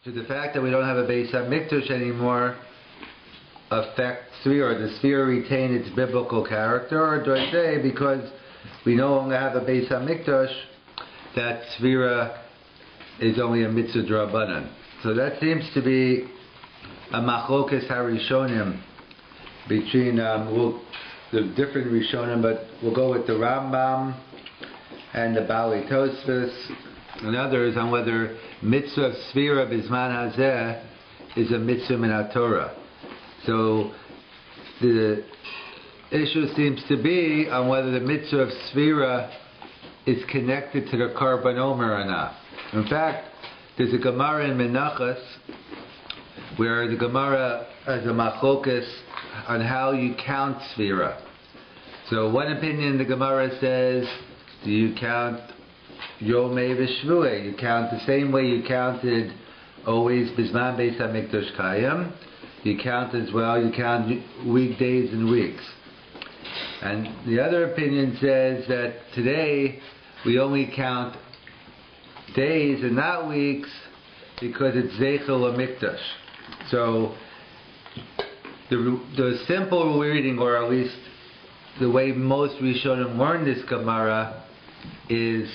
Should the fact that we don't have a Beis HaMikdash anymore affect Sfira? Does Sfira retain its biblical character, or do I say because we no longer have a Beis HaMikdash that Sfira is only a mitzvah d'Rabbanan? So that seems to be a machlokas harishonim between the different rishonim, but we'll go with the Rambam and the Bali Tosfos and others on whether mitzvah of Sfira Bizman Hazeh is a mitzvah min HaTorah. So the issue seems to be on whether the mitzvah of Sfira is connected to the Karban Omer or not. In fact, there's a Gemara in Menachos where the Gemara has a machlokas on how you count Sfira. So one opinion, the Gemara says, do you count Yom V'Shvuei? You count the same way you counted always Bizman Beis HaMikdash Kayim. You count as well, you count weekdays and weeks. And the other opinion says that today we only count days and not weeks because it's Zeichel HaMikdash. So the simple reading, or at least the way most Rishonim learn this Gemara, is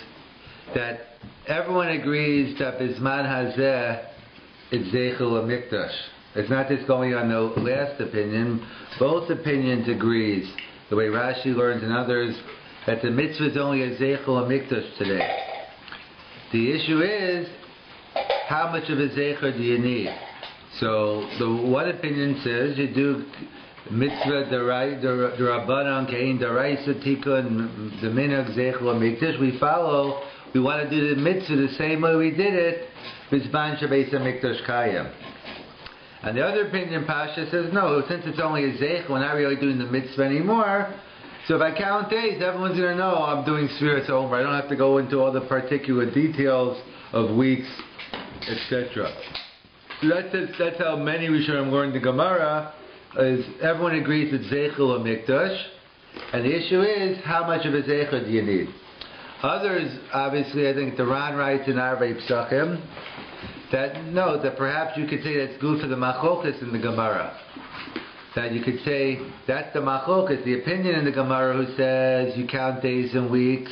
that everyone agrees that Bizman Hazeh is Zeichel HaMikdash. It's not just going on the last opinion. Both opinions agrees, the way Rashi learns and others, that the mitzvah is only a Zeichel HaMikdash today. The issue is, how much of a Zeichel do you need? So the one opinion says you do mitzvah d'Rabbanan kein d'Oraisa tikun the minhag Zeichel HaMikdash. We want to do the mitzvah the same way we did it b'zman shebeis HaMikdash kayim. And the other opinion, Pasha, says no, since it's only a Zeichel, we're not really doing the mitzvah anymore. So if I count days, everyone's going to know I'm doing Sfiras Omer. I don't have to go into all the particular details of weeks, etc. So that's how many Rishonim learn the Gemara, is everyone agrees it's Zeichel HaMikdash, and the issue is, how much of a Zeichel do you need? Others, obviously, I think the Ran writes in Arvei Psachim, that perhaps you could say that's good for the machlokas in the Gemara. That you could say that's the machlokas, the opinion in the Gemara who says you count days and weeks,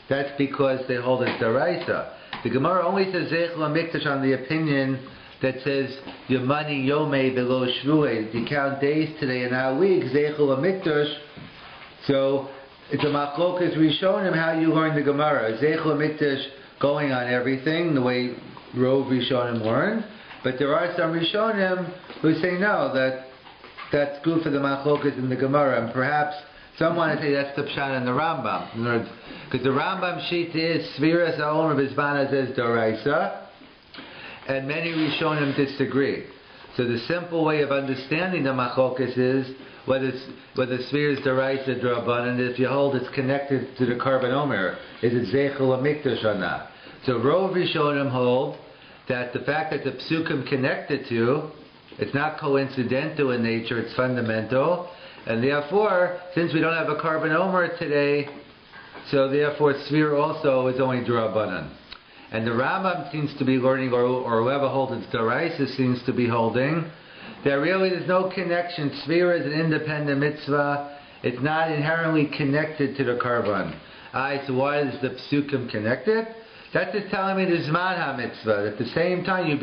that's because they hold it d'Oraisa. The Gemara only says Zeichel HaMikdash on the opinion that says Yomani Yomei below Shvuei. You count days today and not weeks, Zeichel HaMikdash. So it's a machlokas rishonim how you learn the Gemara. Zeichel HaMikdash going on everything, the way Rov Rishonim learn. But there are some Rishonim who say no, that's good for the machlokas in the Gemara. And perhaps some want to say that's the Pshat in the Rambam. Because the Rambam sheet is Sfiras HaOmer Bizman Hazeh d'Oraisa, and many Rishonim disagree. So the simple way of understanding the machlokas is whether Sfiras d'Oraisa d'Rabbanan, if you hold it's connected to the Karban Omer, is it Zeichel HaMikdash or not? So Rov Rishonim hold that the fact that the Psukim connected to, it's not coincidental in nature, it's fundamental, and therefore, since we don't have a Karban Omer today, so therefore Sfira also is only d'Rabbanan. And the Rambam seems to be learning, or whoever holds it's d'Oraisa seems to be holding, that really there's no connection. Sfira is an independent mitzvah. It's not inherently connected to the Karban. So why is the Psukim connected? That's just telling me the Zman HaMitzvah. At the same time you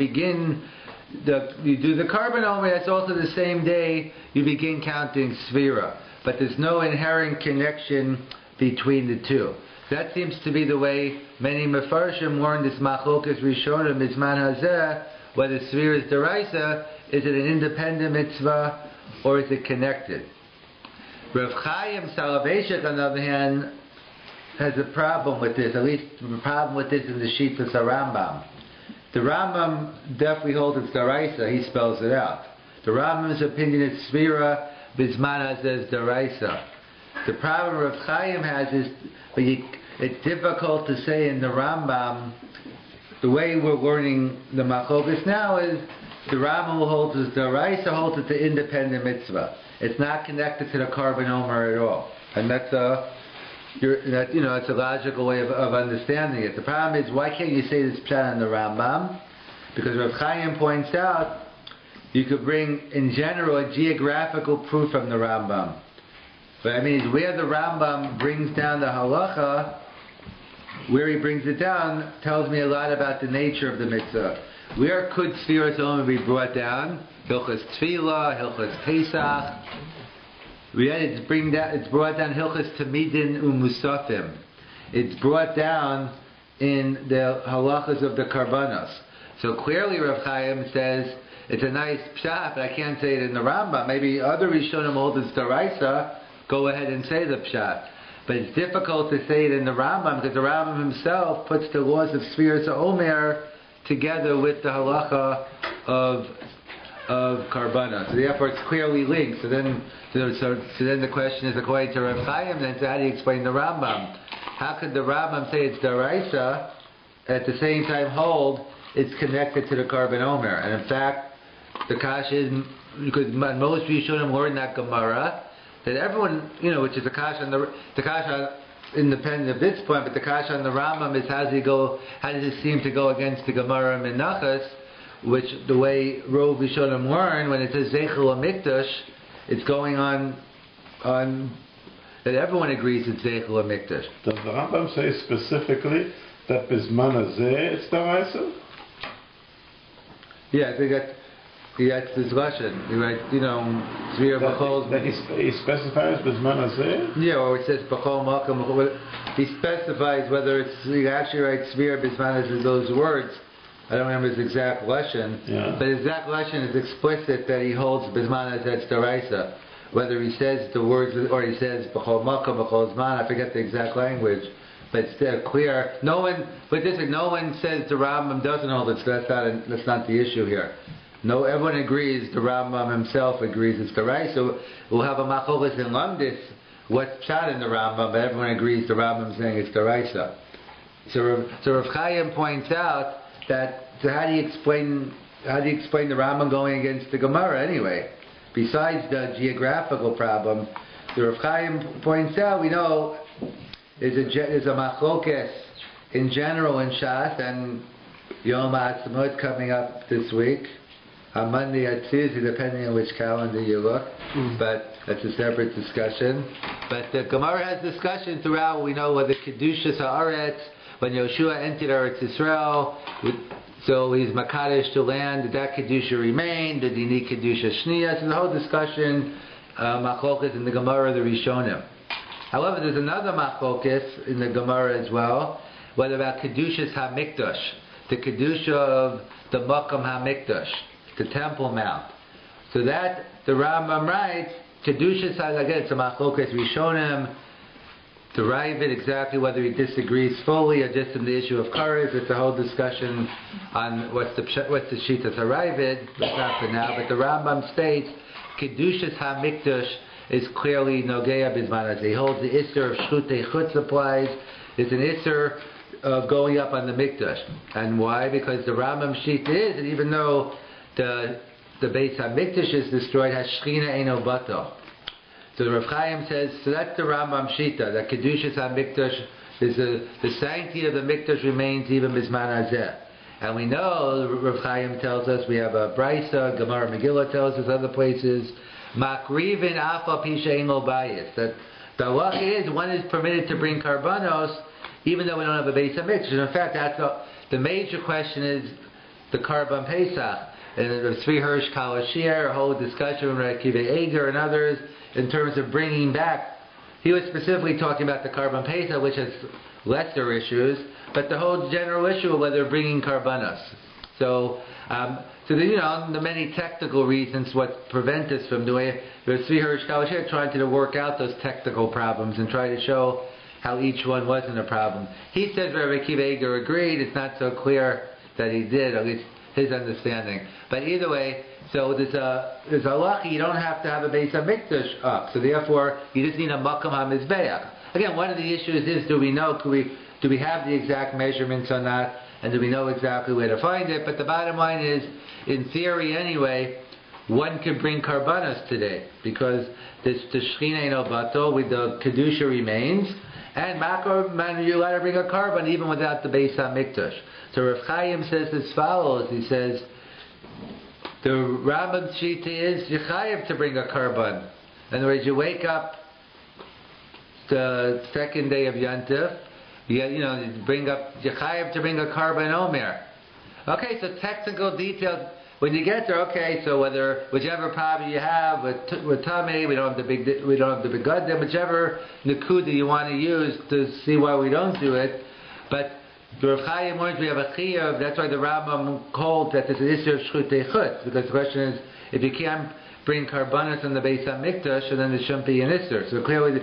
do the Karban Omer, that's also the same day you begin counting Sfira. But there's no inherent connection between the two. That seems to be the way many Mefarshim learn this machlokas rishonim Bizman Hazeh, whether Sfira is d'Oraisa, is it an independent mitzvah, or is it connected? Rav Chaim Soloveitchik, on the other hand, has a problem with this, at least a problem with this in the Shittas Rambam. The Rambam definitely holds it's d'Oraisa, he spells it out. The Rambam's opinion is Sfira Bizman Hazeh d'Oraisa. The problem Rav Chaim has is, it's difficult to say in the Rambam, the way we're learning the machlokas now is, the Rambam holds it's d'Oraisa, holds it's an independent mitzvah. It's not connected to the Karban Omer at all. And that's it's a logical way of understanding it. The problem is, why can't you say this pshat in the Rambam? Because Rav Chaim points out, you could bring, in general, a geographical proof from the Rambam. But I mean, where the Rambam brings down the halacha, where he brings it down, tells me a lot about the nature of the mitzvah. Where could Sfiras Omer be brought down? Hilchas Tefillah, Hilchas Pesach. It's brought down Hilchas Tamidin Umusafim. It's brought down in the halachas of the Karbanos. So clearly Rav Chaim says, it's a nice pshat, but I can't say it in the Rambam. Maybe other Rishonim hold it's Daraisa, go ahead and say the pshat. But it's difficult to say it in the Rambam, because the Rambam himself puts the laws of Sfiras Omer together with the halacha of Karbanos. So therefore it's clearly linked. So then the question is, according to Rav Chaim, then so how do you explain the Rambam? How could the Rambam say it's Daraisa, at the same time hold it's connected to the Karban Omer? And in fact, the kasha is, because most Rishonim learn that Gemara, that everyone, which is the kasha, the kasha independent of this point, but the kasha on the Rambam is how does it seem to go against the Gemara Menachas, which the way Rov Rishonim learn, when it says Zeichel HaMikdash, it's going on that everyone agrees it's Zeichel HaMikdash. Does the Rambam say specifically that Bizman Hazeh it's Daraisa? Yeah, I think that's discussion. He writes, Zvir B'chol. That he specifies Bizman Hazeh? Yeah, or it says B'chol Malkam. He specifies whether he actually writes Zvir Bizman Hazeh, those words. I don't remember his exact lesson, but his exact lesson is explicit that he holds Bizman Hazeh it's Daraisa. Whether he says the words or he says B'chol Malkam, B'chol Zman, I forget the exact language. But it's clear. No one says the Rambam doesn't hold it. So that's not the issue here. No, everyone agrees. The Rambam himself agrees it's the right. So we'll have a macholis in Lamdis. What's pshat in the Rambam? But everyone agrees the Rambam saying it's the Raisa. So Rav Chaim points out that. So how do you explain the Rambam going against the Gemara anyway? Besides the geographical problem, the Rav Chaim points out we know. There's a machlokes in general in Shas, and Yom HaAtzmaut coming up this week, on Monday or Tuesday, depending on which calendar you look. But that's a separate discussion. But the Gemara has discussion throughout. We know whether Kedushas Haaretz, when Yoshua entered Eretz Yisrael, so he's Makadosh to land, did that Kedusha remain? Did he need Kedusha Shniya? So the whole discussion, machlokes in the Gemara, the Rishonim. However, there's another machlokas in the Gemara as well, whether about Kedushas HaMikdash, the Kedusha of the Makam HaMikdash, the Temple Mount. So that, the Rambam writes, Kedushas again, it's a machlokas Rishonim, to arrive at exactly whether he disagrees fully or just in the issue of Karas. It's a whole discussion on what's the Shitas Haravid, but not for now. But the Rambam states, Kedushas HaMikdash is clearly Nogea Bizman Hazeh. He holds the Isser of Shchutei Chutz applies. It's an Isser of going up on the Mikdash. And why? Because the Rambam Shita is, and even though the Beis HaMikdash is destroyed, has Shechina Eino Bato. So the Rav Chaim says, so that's the Rambam Shita, that Kedushas HaMikdash, the sanctity of the Mikdash remains even Bizman Hazeh. And we know, Rav Chaim tells us, we have a Brisa, Gemara Megillah tells us, other places, Makrivin Afa Pisha Lo Bayis, that the halacha is one is permitted to bring karbanos even though we don't have a Beis HaMikdash. In fact, the major question is the Karban Pesach. And the Tzvi Hirsch Kalashir, a whole discussion with Rabbi Eger and others in terms of bringing back. He was specifically talking about the Karban Pesach, which has lesser issues, but the whole general issue of whether bringing karbanos. So the many technical reasons what prevent us from doing it. There's Tzvi Hirsch Kalashir trying to work out those technical problems and try to show how each one wasn't a problem. He says Rabbi Eger agreed. It's not so clear that he did, at least his understanding. But either way, so there's a halacha, you don't have to have a Beis HaMikdash up. So therefore, you just need a Makam HaMizbeach. Again, one of the issues is, do we have the exact measurements or not? And do we know exactly where to find it? But the bottom line is, in theory anyway, one could bring karbanos today. Because the Shechina Eino Bato, with the Kedusha remains. And makor man, you let her bring a carbon even without the Beis HaMikdash. So Rav Chaim says as follows. He says the Rambam's shita is you chayav to bring a carbon. In other words, you wake up the second day of Yantif, you chayav to bring a carbon Omer. Okay, so technical details. When you get there, okay, so whichever problem you have with Tomei, we don't have the big goddamn, whichever nakuda you want to use to see why we don't do it. But the Rav Chaim warns we have a chiyuv. That's why the Rambam called that it's an issue of shchutei chutz, because the question is if you can't bring karbanos on the Beis HaMikdash, and then there shouldn't be an issur. So clearly,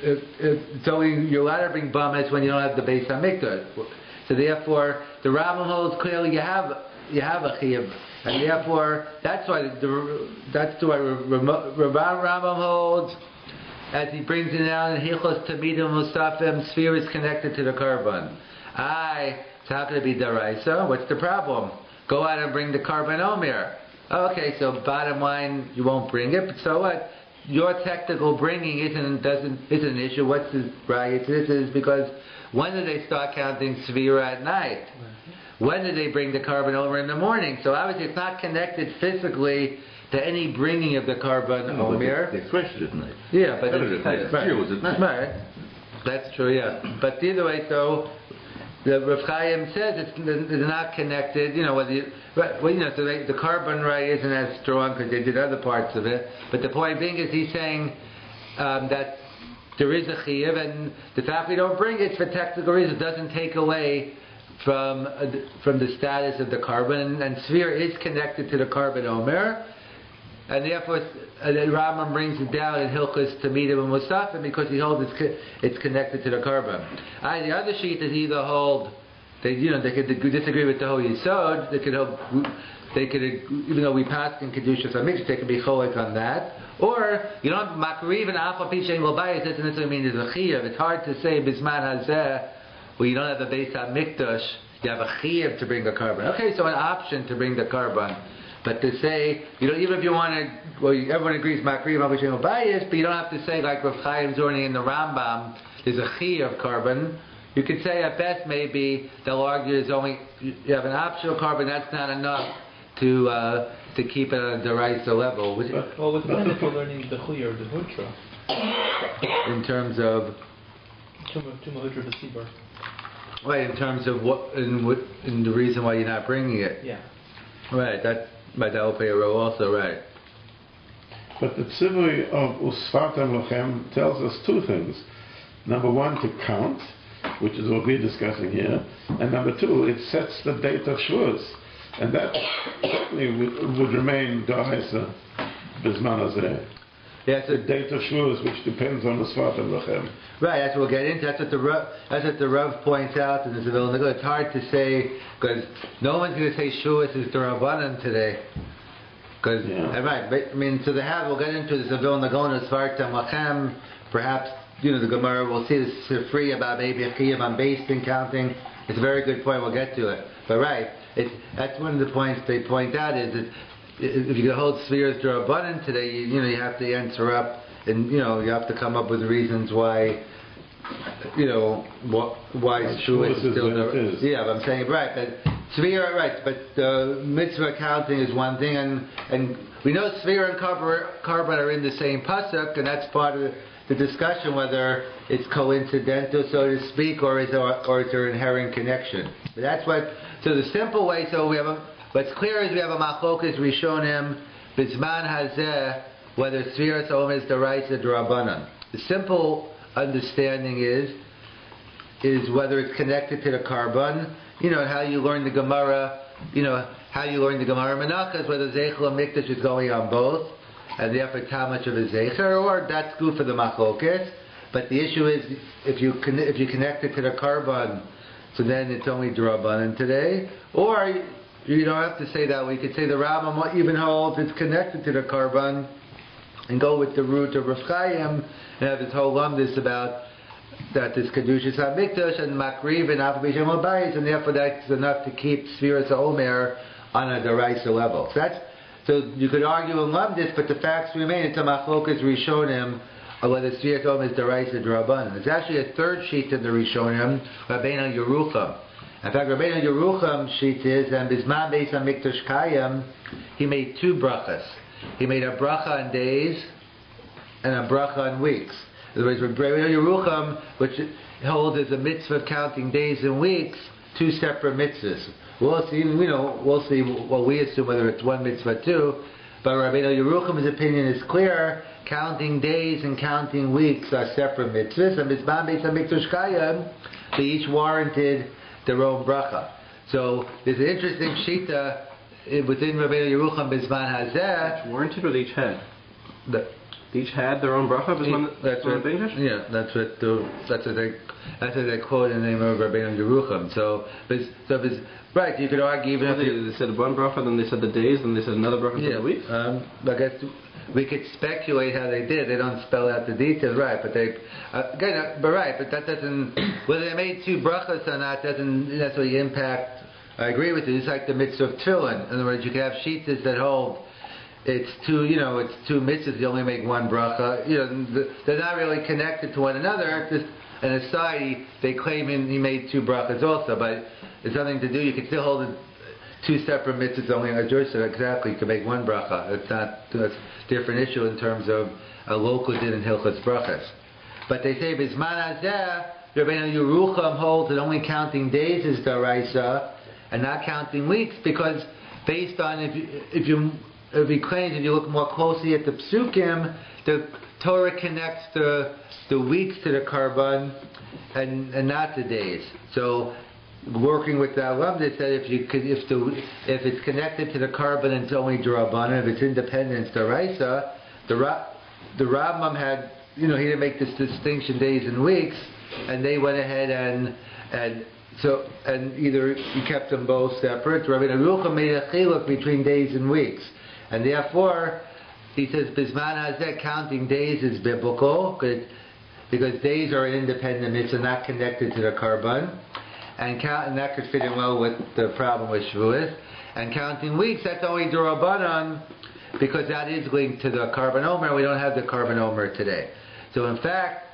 you're allowed to bring bamas when you don't have the Beis HaMikdash. So therefore, the Rambam holds clearly you have a chiyuv. And therefore, that's why Rambam holds, as he brings it down in Hilchos Tamidim Musafim, sphere is connected to the carbon. So how could it be daraisa? What's the problem? Go out and bring the carbon Omer. Okay, so bottom line, you won't bring it, but so what? Your technical bringing isn't an issue. What's the right? This is because when did they start counting Svira at night? When did they bring the carbon over in the morning? So obviously it's not connected physically to any bringing of the carbon Omer. They threshed it at night. Yeah, but it's at night. Right. That's true, yeah. But either way, so the Rav Chaim says it's not connected. The carbon isn't as strong because they did other parts of it. But the point being is he's saying that there is a chiyuv, and the fact we don't bring it for technical reasons doesn't take away from the status of the carbon, and sphere is connected to the carbon Omer, and therefore the Rambam brings it down in Hilchos Tamidim and Musafim because he holds it's connected to the carbon. The other sheet is either hold they could disagree with the whole Yisod, they could even though we passed in Kedushas HaMikdash, they could be cholik on that, or you don't makriv and alpha pishen lobayis doesn't necessarily mean there's a chiyuv. It's hard to say bisman hazeh. Well, you don't have the Beis HaMikdash, you have a chiyuv to bring the carbon. Okay, so an option to bring the carbon. But to say, even if you want to, everyone agrees makriv avishim bias, but you don't have to say like Rav Chaim's warning in the Rambam, there's a chiyuv carbon. You could say at best maybe they'll argue you have an optional carbon, that's not enough to keep it at a deraisa level. With benefit for learning the chiyuv, the hutra. In terms of Hutra b'sibar. Right, in terms of in the reason why you're not bringing it. Yeah. Right, that will play a role also, right. But the tzivui of Usfatam Lachem tells us two things. Number one, to count, which is what we're discussing here, and number two, it sets the date of Shavuos, and that certainly would remain Da'isa Bizman Hazeh. Yeah, the date of Shavuos, which depends on the Sfatim Lachem. Right, that's what we'll get into. That's what the Rav points out in the Selevan. It's hard to say because no one's going to say Shavuos is the Rabbanan today. Right, but, we'll get into the Selevan Nagona Sfatim Lachem. Perhaps the Gemara will see this free about maybe a chiyuv on based in counting. It's a very good point. We'll get to it. But right, that's one of the points they point out is that if you hold spheres to Rabbanan today, you have to answer up, and you have to come up with reasons why, why Shavuos is still yeah. But I'm saying right, but sphere right, but the mitzvah counting is one thing, and we know sphere and carbon are in the same pasuk, and that's part of the discussion whether it's coincidental, so to speak, or is there inherent connection. But that's what. So the simple way. So we have what's clear is we have a machlokas rishonim bizman hazeh whether Sfiras Omer is deraisa d'Rabbanan. The simple understanding is whether it's connected to the carbon. How you learn the Gemara. How you learn the Gemara Menachas, whether Zeichel and Mikdash is going on both, and therefore how much of a Zeicher, or that's good for the machlokas. But the issue is if you connect it to the carbon, so then it's only d'Rabbanan today, or you don't have to say that. We could say the Rambam even holds it's connected to the carbon, and go with the root of Rav Chaim and have this whole lumdus about that this Kedushas HaMikdash and Makriv and Alpha B'Shem Abayis, and therefore that's enough to keep Sfiras Omer on a deraisa level. So you could argue in lumdus, but the facts remain. It's a machlokas rishonim whether Sfiyat Omer is Daraisa D'Rabbanan. There's actually a third sheet in the Rishonim, Rabbeinu Yerucham. In fact, Rabbeinu Yerucham sheet is, and Bisman Beis HaMikdash Kayim, he made two brachas. He made a bracha on days and a bracha on weeks. In other words, Rabbeinu Yerucham, which holds as a mitzvah of counting days and weeks, two separate mitzvahs. We'll see, we'll see what we assume, whether it's one mitzvah, two. But Rabbeinu Yerucham's opinion is clear. Counting days and counting weeks are separate mitzvahs. And Bisman Beis HaMikdash Kayim, they each warranted their own bracha. So there's an interesting shita within Rabbeinu Yerucham Bisman Hazeh. Each warranted, or they each had? They each had their own bracha. That's what they quote in the name of Rabbeinu Yerucham. So right, you could argue even if they said one bracha, then they said the days, then they said another bracha for the weeks. I guess we could speculate how they did. They don't spell out the details, right? But but that doesn't. Whether they made two brachas or not doesn't necessarily impact. I agree with you. It's like the mitzvah of tefillin. In other words, you can have shitas that hold it's two mitzvahs. You only make one bracha. They're not really connected to one another. Just an aside, they claim he made two brachas also, but it's nothing to do. You can still hold it. Two separate mitzvahs only on a Jewish, so exactly you can make one bracha. It's a different issue in terms of a local din in Hilchos brachas. But they say Bisman Hazeh, Rabbeinu Yerucham holds that only counting days is daraisa and not counting weeks, because based on if he claims, if you look more closely at the psukim, the Torah connects the weeks to the karban and not the days. So working with the Alam, they said if it's connected to the carbon, it's only D'Rabbanan. If it's independent, it's D'Oraisa. The Rambam had, he didn't make this distinction days and weeks, and they went ahead and either he kept them both separate. Rabbi Yerucham made a chiluk between days and weeks, and therefore he says Bisman Hazeh, counting days is biblical because days are independent; it's not connected to the carbon. And that could fit in well with the problem with Shavuos. And counting weeks, that's only D'Rabbanan, because that is linked to the carbon Omer. We don't have the carbon Omer today. So in fact,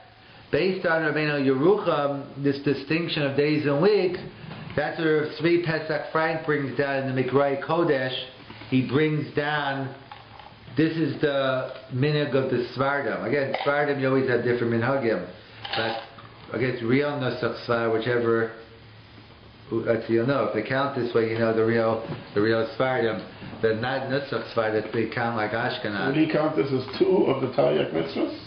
based on Rabbeinu Yerucham, this distinction of days and weeks, that's where Tzvi Pesach Frank brings down in the Mikrai Kodesh. He brings down, this is the minhag of the Svardim. Again, Svardim, you always have different minhagim. But I guess real Nusach Svar, whichever. You'll know if they count this way, the real Sfardim. The not Nusach Sfardim, they count like Ashkenaz. Would he count this as two of the Taryag mitzvahs?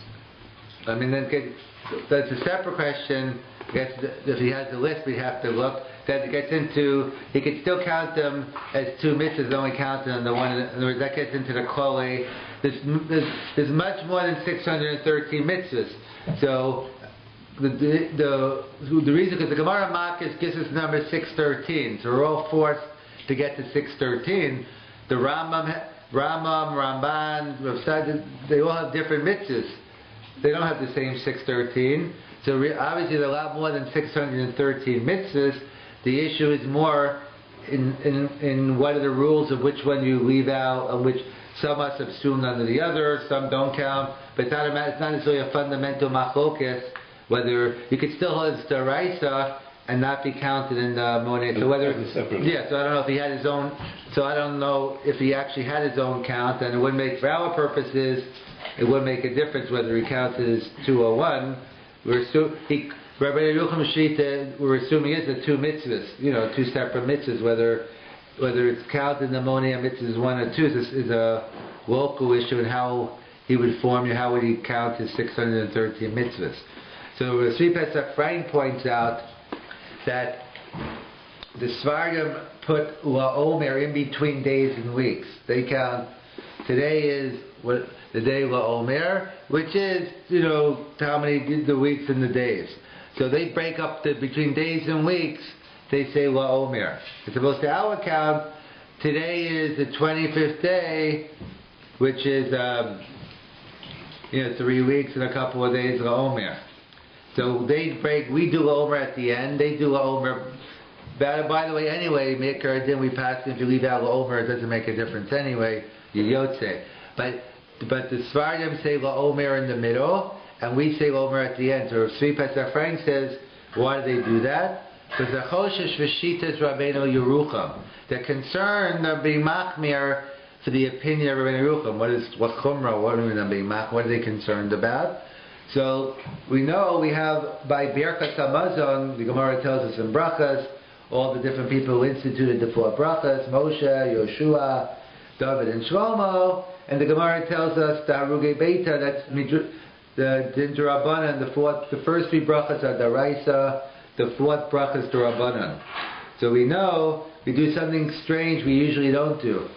I mean, that's a separate question. I guess if he has the list, we have to look. That gets into, he could still count them as two mitzvahs, only counting on the one. In other words, that gets into the Klole. There's much more than 613 mitzvahs. So the reason, because the Gemara Makis gives us number 613, so we're all forced to get to 613. The Ramban, Ramban, Rav Sadi, they all have different mitzvahs. They don't have the same 613. So obviously there are a lot more than 613 mitzvahs. The issue is more in what are the rules of which one you leave out, and which some are subsumed under the other, some don't count. But it's not necessarily a fundamental machlokes. Whether you could still hold it D'Oraisa and not be counted in the Moneh. So whether so I don't know if he had his own. So I don't know if he actually had his own count, and it would make, for our purposes, it would make a difference whether he counted as 201. Rabbi Yerucham Shita, we're assuming is the two mitzvahs, two separate mitzvahs. Whether it's counted in the Moneh mitzvahs 1 or 2 is a local issue, and how he would form how would he count his 613 mitzvahs. So Tzvi Pesach Frank points out that the Svardim put Omer in between days and weeks. They count, today is the day Omer, which is, how many the weeks and the days. So they break up between days and weeks, they say Omer. It's supposed to our count, today is the 25th day, which is 3 weeks and a couple of days Omer. So we do Omer at the end, they do Omer. By the way, anyway, we pass, if you leave out Omer, it doesn't make a difference anyway, you Yotze. But the Svardim say Omer in the middle, and we say Omer at the end. So Tzvi Pesach Frank says, why do they do that? Because the Choshesh V'Shitas Rabbeinu Yerucham. They're concerned, they're being machmir for the opinion of Rabbeinu Yerucham. What Chumrah, what do you mean being machmir? What are they concerned about? So we know we have by Birkas Hamazon, the Gemara tells us in Brachas, all the different people who instituted the 4 Brachas, Moshe, Yoshua, David, and Shlomo, and the Gemara tells us the Harugei Beita, that's the Din D'Rabbanan, the first 3 Brachas are Daraisa, the 4th Bracha is D'Rabbanan. So we know we do something strange we usually don't do.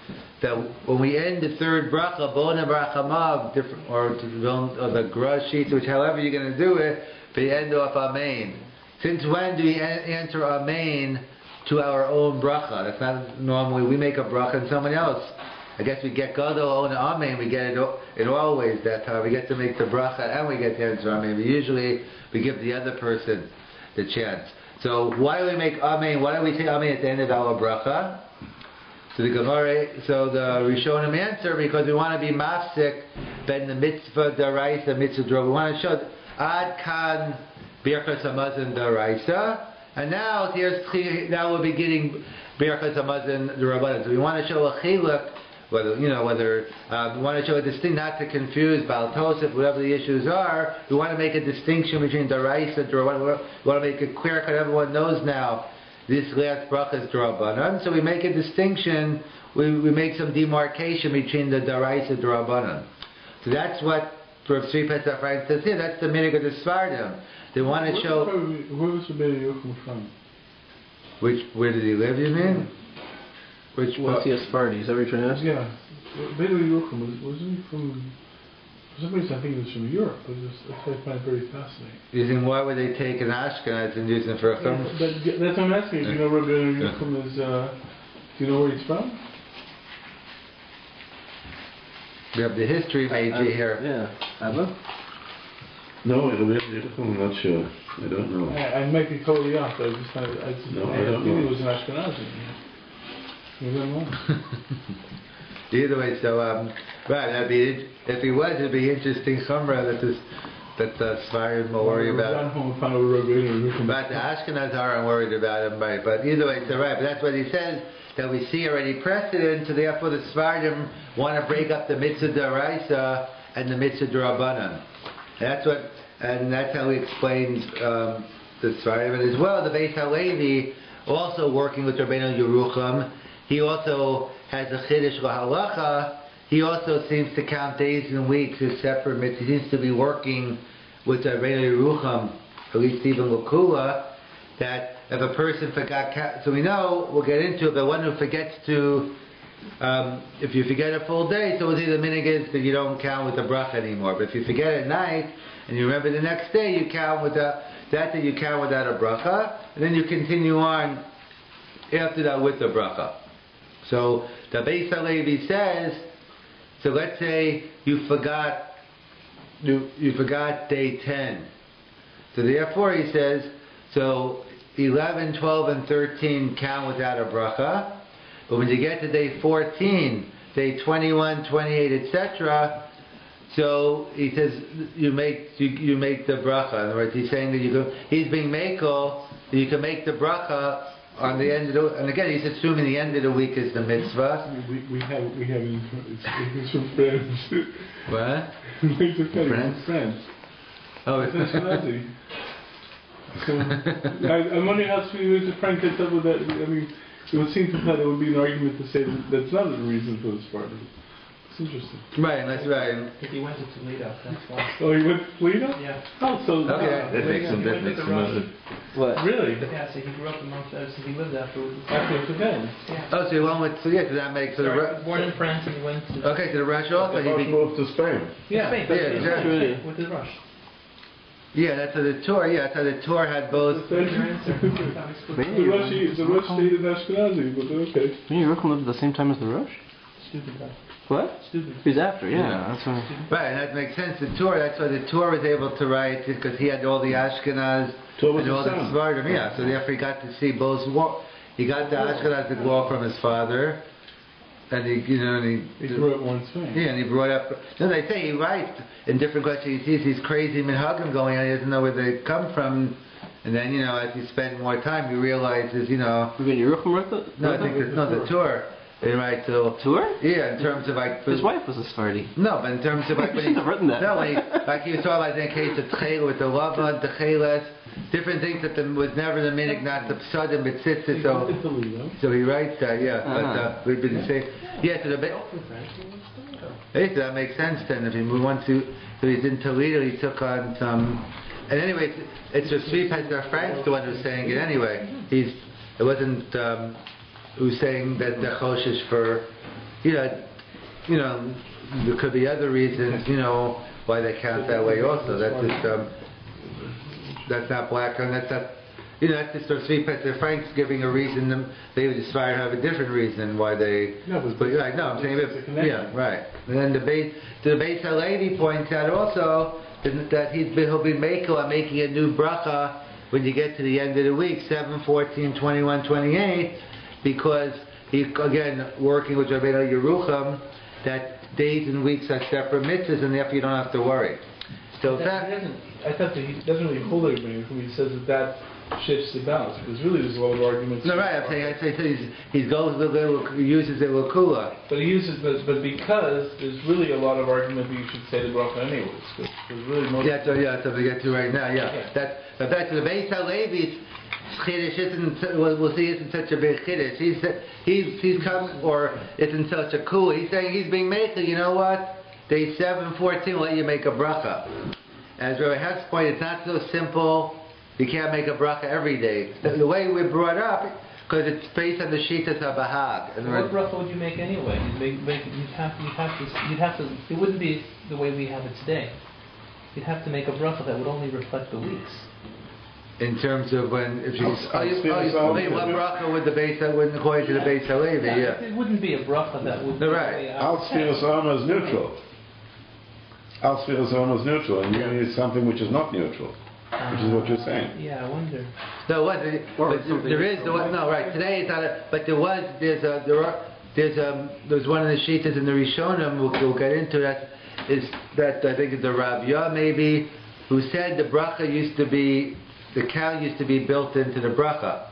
That when we end the 3rd bracha, Bona Brachamav, or the Grush sheets, which however you're going to do it, but you end off Amen. Since when do we enter Amen to our own bracha? That's not normally, we make a bracha and someone else. I guess we get Gadol on Amen, we get it always that time. We get to make the bracha and we get to answer Amen. But usually we give the other person the chance. So why do we make Amen? Why do we say Amen at the end of our bracha? So the Gemara, so the Rishonim answer because we want to be mafsik ben the mitzvah daraisa mitzvah drov. We want to show ad kan birkas hamazon daraisa, and now now we're beginning birkas hamazon d'Rabbanan. So we want to show a chiluk, whether we want to show a distinction, not to confuse Baal Tosef, whatever the issues are. We want to make a distinction between daraisa, d'Rabbanan. We want to make it clear because everyone knows now. This last bracha is D'Rabbanan, so we make a distinction, we make some demarcation between the Daraisa D'Rabbanan. So that's what Tzvi Pesach Frank says here, that's the minig of the Sfardim. They want to show... Where was Rabbeinu Yerucham from? Where did he live, you mean? What's he a Sephardi? Is that what you're trying to ask? Yeah. Rabbeinu Yerucham, wasn't he from... For some reason I think it was from Europe, but that's what I find very fascinating. Using why would they take an Ashkenaz and use it for a Chum? That's what I'm asking. Do you know where Rabbeinu Yerucham is? Do you know where he's from? We have the history major here. Yeah. Abba? No, I'm not sure. I don't know. I might be totally off, but I don't know. It was an Ashkenazi. You don't know. Either way, so right, if he was, it'd be interesting. Chumrah that the Svarim will worry about. But the Ashkenaz aren't worried about him, right? But either way, so right. But that's what he says, that we see already precedent. So therefore, the Svarim want to break up the mitzvah daraisa and the mitzvah d'Rabbanan. And that's how he explains the Svarim. And as well, the Beis Halevi, also working with Rabbeinu Yerucham, he also has a chiddush lahalacha. He also seems to count days and weeks as separate mitzvahs. He seems to be working with Rabbeinu Yerucham, at least even Lakula, that if a person forgot, so we know, we'll get into it, but one who forgets to, if you forget a full day, so we'll say the minig is that you don't count with the bracha anymore. But if you forget at night, and you remember the next day, you count with that day you count without a bracha, and then you continue on after that with the bracha. So the Beis Halevi says, so let's say you forgot day 10. So therefore he says, so 11, 12, and 13 count without a bracha, but when you get to day 14, day 21, 28, etc., so he says you make the bracha. In other words, he's saying that he's being makel, that you can make the bracha on the end of the, and again he's assuming the end of the week is the mitzvah. We have it's from France. What? France. Oh, it's Ashkenazi. So I'm wondering how Mr. Frank gets up with that. I mean, it would seem to me that would be an argument to say that's not a reason for this part. It's interesting. Right, that's right. If he went to Toledo, that's why. Oh, he went to Toledo? Yeah. Oh, so okay. That makes some. What? Really? Yeah, so he grew up in Mount so he lived afterwards. After then. Yeah. Oh, so he went with, so that makes so born in France and he went to. Okay, so the Rush also He moved to Spain. Yeah, Spain. Yeah, exactly. With his rush. Yeah, that's how the tour. Yeah, that's how the tour had both. The Rush stayed in Ashkenazi, but okay. Yerucham lived at the same time as the Rush? Stupid guy. What? Stupid. He's after, yeah. That's right. Right, and that makes sense. The tour. That's why the tour was able to write because he had all the Ashkenaz and all the Svardim. Yeah, so therefore he got to see both. He got the Ashkenaz to go from his father, and he grew up one swing. Yeah, and he brought up. No, they say he writes in different questions. He sees these crazy minhagim going on. He doesn't know where they come from. And then as you spend more time, you realize You mean Yerucham wrote that? No, I think it's not the tour. They write Tour? Yeah, in terms of like His wife was a Sephardi. No, but in terms of like He shouldn't have written that. No, when he was talking about in the case of Tchel with the Lava, the Cheles, different things that was never the minig, not the Psadim, but Tzitzit. So he writes that, yeah. But we've been saying, yeah. So that makes sense then. If he moved on to, so he's in Toledo, he took on some. And anyway, it's just Sri Pesach Frank's the one who's saying it anyway. It wasn't who's saying that the Choshish for, there could be other reasons, why they count that way also. That's just, that's not black and that's not, that's just Sri Pesach Frank's giving a reason. They would aspire to have a different reason why they. I'm saying, yeah, right. And then the Beis Halevi points out also that he'll be making a new bracha when you get to the end of the week, 7, 14, 21, 28, because he again working with Rabbi Yerucham that days and weeks are separate mitzvahs, and therefore you don't have to worry. So I thought that he doesn't really hold everybody when he says that shifts the balance, because really there's a lot of arguments. No, right. I'm saying he uses it with kula. But he uses, but because there's really a lot of argument that you should say the bracha anyways. Because there's really most. So we get to right now. Yeah. But back to the Beis Halevi's chiddush isn't. We'll see. Isn't such a big chiddush. He's come or isn't such a kula. He's saying he's being made. You know what? Day 7, 14 will let you make a bracha. As Rabbi Hef's point, it's not so simple. You can't make a bracha every day. The way we're brought up, because it's based on the shitas of Bahag. What bracha would you make anyway? You'd have to. It wouldn't be the way we have it today. You'd have to make a bracha that would only reflect the weeks. In terms of what bracha would the base that wouldn't according to the Beis Halevi? Yeah. It wouldn't be a bracha that would. Right. Al Sfiras Omer is neutral. Al Sfiras Omer is neutral, and you need something which is not neutral. Which is what you're saying. Yeah, I wonder. No, what? There is the one. No, right. Today it's not. But there's one of the shitas in the Rishonim. We'll get into that. Is that I think it's the Rabbi maybe who said the bracha used to be the cow used to be built into the bracha.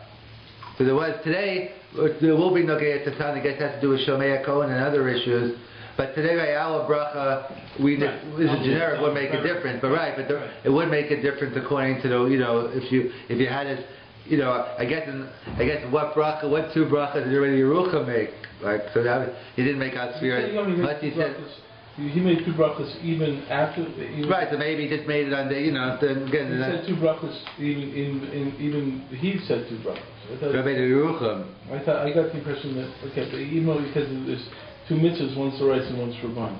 So there was today. There will be no geyat tatan. I guess it has to do with Shomei Kohen and other issues. But today, by our bracha, is a generic would make a difference. But it would make a difference according to the if you had it, I guess what two brachas did already Yerucham make? Like so that he didn't make out sphere. But he said he made two brachas even after. Right, so maybe he just made it on the Then again. He said two brachas even he said two brachas. Rabbi Yerucham. I got the impression that but even though because there's two mitzvahs, one's for rice and one's for bun.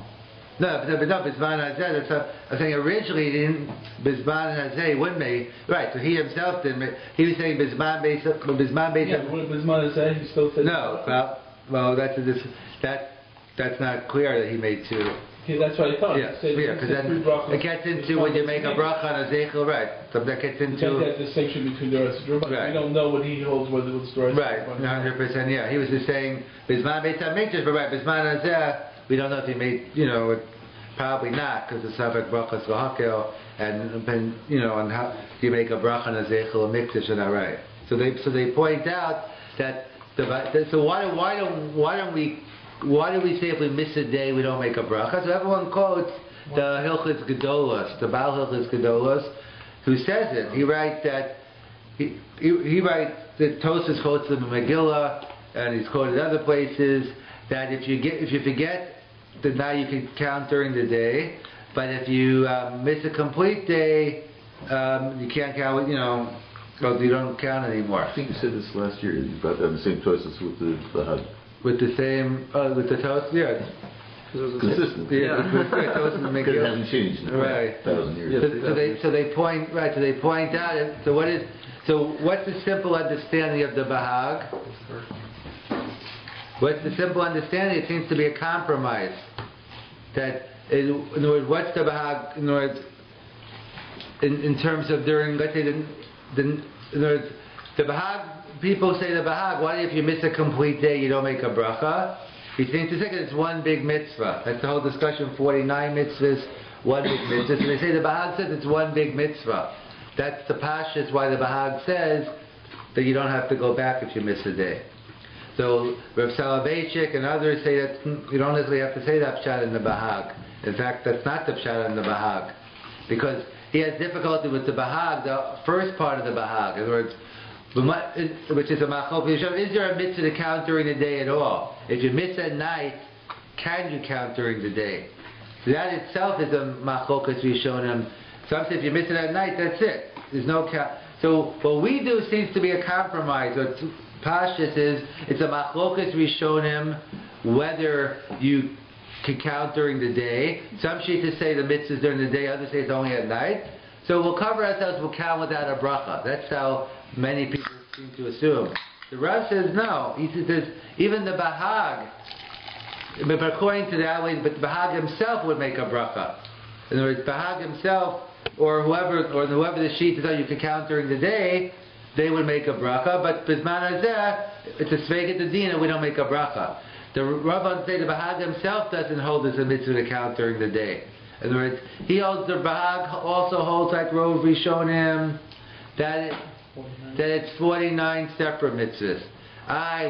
No, Bizman Hazeh. I'm saying originally Bizman Hazeh wouldn't make. Right, so he himself didn't make. He was saying Bizman based. Yeah, Bizman Hazeh, he still said. No, well, that's not clear that he made two. Okay, that's what I thought. Yeah, because then it gets into when you make a bracha on a zeichel, right? So that gets into that distinction between the rest of the right. I don't know what he holds whether it's the rest. Right, 100%. Yeah, he was just saying Bizman based on mikdash, but right, Bizman Hazeh. We don't know if he made, probably not, because the Sabbath brachas v'hakel, and how do you make a bracha on a zeichel or mikdash, and not right. So they point out that so why do we say if we miss a day we don't make a bracha? So everyone quotes the Hilchos Gedolos, the Baal Hilchos Gedolos, who says it. He writes that he writes that Tosfos quotes them in Megillah, and he's quoted other places that if you forget, then now you can count during the day, but if you miss a complete day, you can't count. Because you don't count anymore. I think you said this last year. You brought down the same choices with the Hag. With the same, with the toast, yeah. Consistent. Yeah, toast and Because it hasn't changed in 1,000 years. So they point out. So what's the simple understanding of the Bahag? What's the simple understanding? It seems to be a compromise. That in other words, what's the Bahag? In other words, in terms of during, let's say in other words, the Bahag. People say the Bahag, why if you miss a complete day you don't make a bracha? He seems to think it's one big mitzvah. That's the whole discussion, 49 mitzvahs, one big mitzvah. So they say the Bahag says it's one big mitzvah. That's the pashas why the Bahag says that you don't have to go back if you miss a day. So Rav Selevan and others say that you don't necessarily have to say that pshat in the Bahag. In fact, that's not the pshat in the Bahag. Because he has difficulty with the Bahag, the first part of the Bahag. In other words, which is a machok. Is there a mitzvah to count during the day at all? If you miss at night, can you count during the day? So that itself is a machokas rishonim. Some say if you miss it at night, that's it. There's no count. So what we do seems to be a compromise. What Pashas is, it's a machokas rishonim whether you can count during the day. Some shittas say the mitzvah is during the day, others say it's only at night. So we'll cover ourselves, we'll count without a bracha. That's how many people seem to assume. The Rav says no. He says even the Bahag, but according to that way, but the Bahag himself would make a bracha. In other words, Bahag himself, or whoever the sheet is that you can count during the day, they would make a bracha. But Bisman Hazeh, it's a Sveigat Adina, we don't make a bracha. The Rabban say the Bahag himself doesn't hold as a mitzvah to count during the day. In other words, he holds the Bahag also holds like Rov Rishonim that it's 49 separate mitzvahs.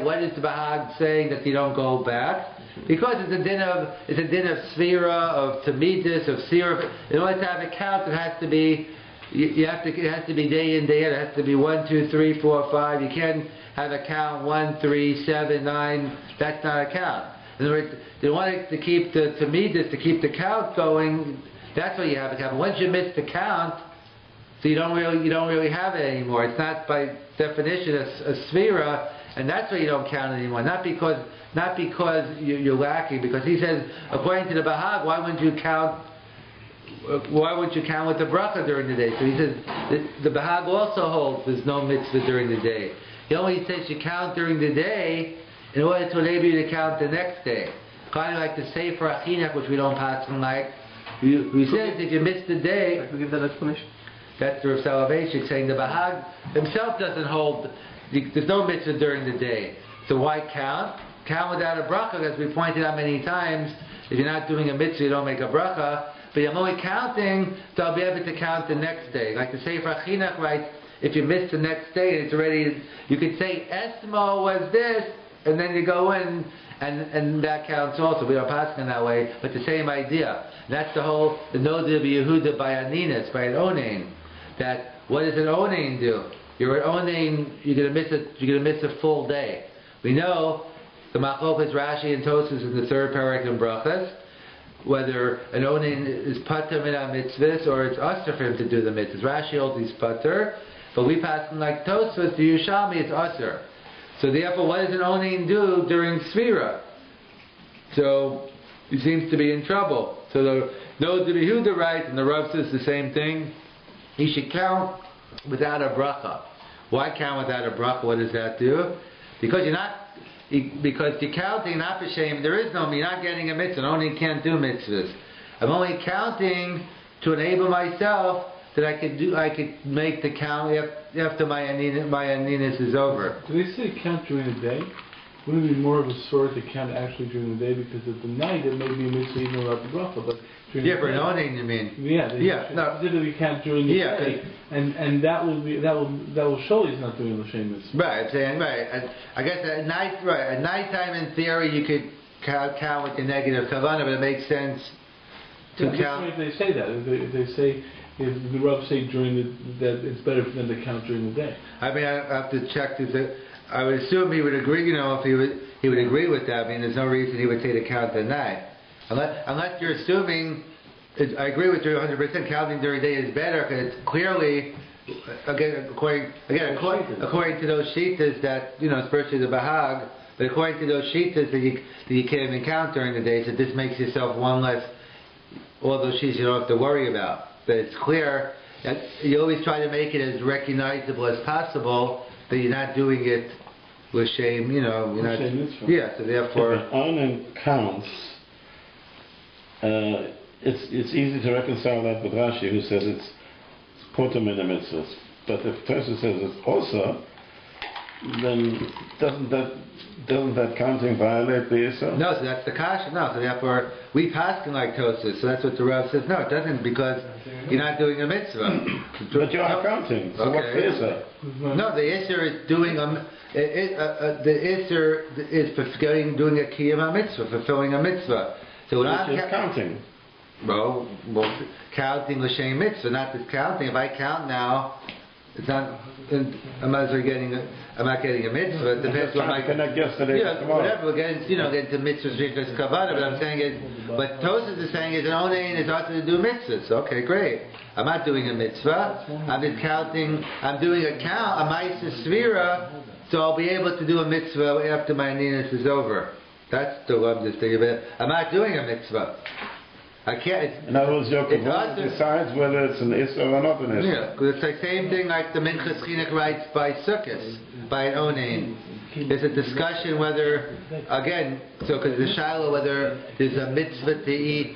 What is the Bahag saying that you don't go back? Because it's a din of sphira, of tamidus, of sira. In order to have a count, it has to be it has to be day in, day out. It has to be 1, 2, 3, 4, 5. You can't have a count 1, 3, 7, 9. That's not a count. In other words, they want to keep the tamidus, to keep the count going. That's why you have a count. But once you miss the count, so you don't really have it anymore. It's not by definition a sphira, and that's why you don't count anymore. Not because you're lacking. Because he says, according to the Bahag, why wouldn't you count with the bracha during the day? So he says the Bahag also holds there's no mitzvah during the day. He only says you count during the day in order to enable you to count the next day. Kind of like the Sefer Achinach, which we don't pass on like. He says if you miss the day. Can you give that explanation? That's the Rav Selevan saying the Bahag himself doesn't hold. There's no mitzvah during the day. So why count? Count without a bracha, as we pointed out many times. If you're not doing a mitzvah, you don't make a bracha. But I'm only counting, so I'll be able to count the next day. Like the Sefer Achinach writes, if you miss the next day, it's already. You could say Esmo was this, and then you go in, and that counts also. We don't pass in that way, but the same idea. That's the Noda of Yehuda by Aninas, by an Onain. That what does an Onain do? You're an Onain, you're gonna miss a full day. We know the Machlokas Rashi and Tosas in the third parak in Brachas, whether an Onain is pater min mitzvahs or it's usher for him to do the mitzvahs. Rashi holds he's pater, but we pass him like Tosas, the Yerushalmi, it's usher. So therefore, what does an Onain do during Sphira? So he seems to be in trouble. So the Yehuda writes, and the Rav says the same thing. He should count without a bracha. Why count without a bracha? What does that do? Because you're counting not for shame. There is no, you're not getting a mitzvah. Only can't do mitzvahs. I'm only counting to enable myself that I could make the count after my aninus is over. Do they say count during the day? Wouldn't it be more of a sort to count actually during the day? Because at the night it may be a mitzvah even without the bracha, but during the for day, an oning, you mean? Yeah, No. specifically count during the day, and that will show he's not doing the same mitzvah. Right, I'm saying I guess at night, at nighttime in theory you could count with the negative kavanah, but it makes sense to count. If they say that, if they say. If the Rav say that it's better for them to count during the day. I mean, I have to check this. I would assume he would agree. If he would agree with that. I mean, there's no reason he would say to count at night, unless you're assuming. I agree with you 100%. Counting during the day is better because it's clearly, according to those shitas that especially the Bahag, but according to those shitas that you can't even count during the day. So this makes yourself one less. All those shitas you don't have to worry about. But it's clear that you always try to make it as recognizable as possible that you're not doing it with shame, you're not. So therefore. If Onan counts, it's easy to reconcile that with Rashi, who says it's potem in the mitzvahs. But if Tosa says it's also, then doesn't that counting violate the Isser? No, so that's the kasha. No, so therefore we paskin like Tosfos. So that's what the Rav says. No, it doesn't, because you're not doing a mitzvah. But you are counting. So what's the Isser? No, the Isser is doing the Isser is doing a kiyam mitzvah, fulfilling a mitzvah. So when Which is counting. Well, counting l'shem mitzvah, not just counting. If I count now, it's not. I'm not getting a mitzvah. It depends what I cannot guess today. Whatever. We're getting to mitzvahs because kavana. But I'm saying is, what Tosfos is saying is an onein is also to do mitzvahs. Okay, great. I'm not doing a mitzvah. I'm just counting. I'm doing a count, a ma'aser svira, so I'll be able to do a mitzvah after my ninus is over. That's the one I'm just thinking about. I'm not doing a mitzvah. I can't. In other words, your kavod decides whether it's an Isser or not an Isser. Yeah, because it's the same thing like the Minchas Chinuch writes by Sukkot, by an onein. There's a discussion whether, again, so because the Shiloh, whether there's a mitzvah to eat,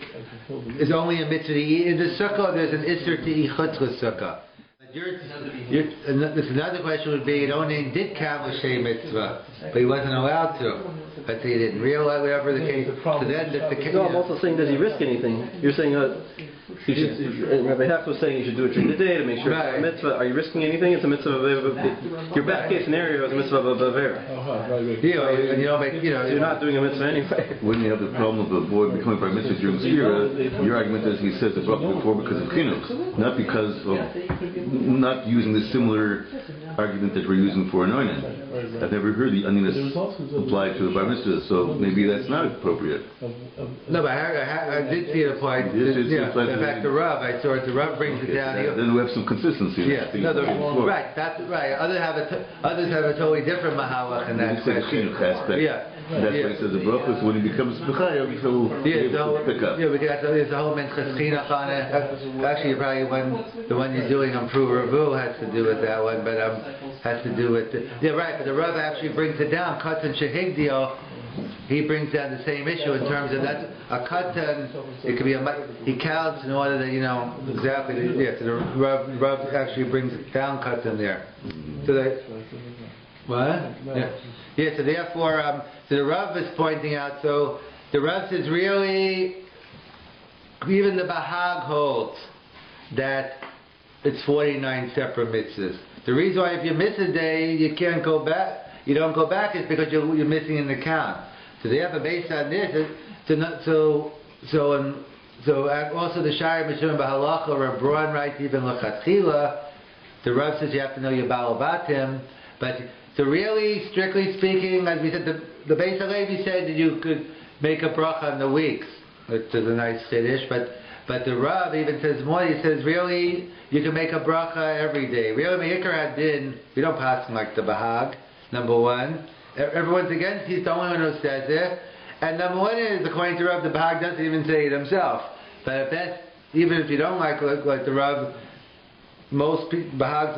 is only a mitzvah to eat in the sukkah, or there's an Isser to eat chutz l'sukkah. There's another question would be, an onein did count l'shem mitzvah, but he wasn't allowed to. But he didn't realize, whatever the case. So then, no, I'm also saying, does he risk anything? You're saying, you should. Rabbi Heft was saying you should do it during the day to make sure it's a mitzvah. Are you risking anything? It's a mitzvah of your best case scenario is a mitzvah of avera. You're not doing a mitzvah anyway. When you have the problem of the boy becoming by mitzvah during Sira, your argument is he says the bracha before because of chinuch, not because of not using the similar argument that we're using for anointing. I've never heard the aninus applied to the bar mitzvah, so maybe that's not appropriate. No, but I did see the point. In fact, the Rav, I saw it. The Rav brings it down here. Then we have some consistency. Yeah, right. That's right. Others have a totally different mahalach in that question. Yeah. That's why he says the bracha is when he becomes mechayev, he'll be able to pick up. Yeah, because there's a whole minchas chinuch on it. Actually, probably the one you're doing on Pru Ravu has to do with that one, but has to do with right. But the Rav actually brings it down. Katan shehigdio. He brings down the same issue in terms of that a katan. It could be he counts in order that exactly. So the Rav actually brings it down katan there. So that what? Yeah. So therefore, so the Rav is pointing out. So the Rav says really, even the Bahag holds that it's 49 separate mitzvahs. The reason why if you miss a day, you can't go back. You don't go back is because you're missing in the count. So they have a base on this. So also the Shari Mishum Bahalacha or a broad right even Lachatchila. The Rav says you have to know your Balabatim, but so really, strictly speaking, as we said, the Beis Halevi said that you could make a bracha on the weeks, which is a nice chiddush, but the Rav even says more. He says really you can make a bracha every day. Really, Me'ikar Hadin, we don't pass like the Bahag. Number one, everyone's against. He's the only one who says it. And number one is, according to Rav, the Bahag doesn't even say it himself. But if that's, even if you don't like the Rav, most Bahags,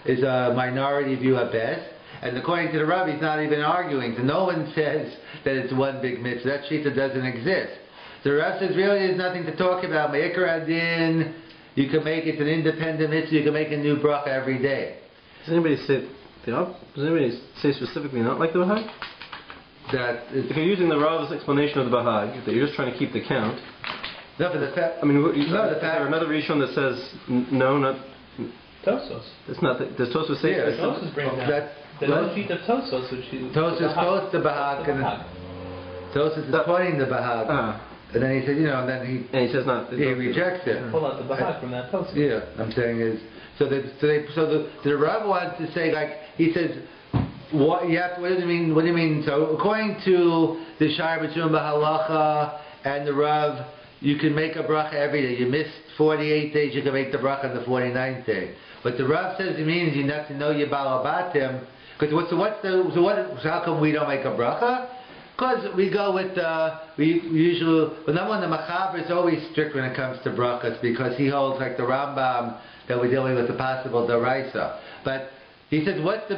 is a minority view at best. And according to the Rav, he's not even arguing. So no one says that it's one big mitzvah. That shita doesn't exist. The Rav says really there's nothing to talk about. Me'ikar Hadin, you can make it an independent mitzvah. You can make a new bracha every day. Does anybody say specifically not like the Bahag? That if you're using the Rav's explanation of the Bahag, that you're just trying to keep the count. No, but the fact. I mean, is there another Rishon that says no, not Tosfos? It's not. Does Tosfos say? Yeah, Tosfos brings down. There's no sheet of Tosfos, which Tosfos quotes the Bahag, and Tosfos is pointing the Bahag, and then he said, and he says not. He rejects it. Pull out the Bahag from that Tosfos. Yeah, I'm saying is so the Rav wants to say he says. What do you mean? What do you mean? So according to the Shari B'Tshum B'Halacha and the Rav, you can make a bracha every day. You missed 48 days, you can make the bracha on the 49th day. But the Rav says it means you have to know your balabatim. Because how come we don't make a bracha? Because we go with we usually. Well, number one, the Machaber is always strict when it comes to brachas because he holds like the Rambam that we're dealing with the possible deraisa. But he says, what do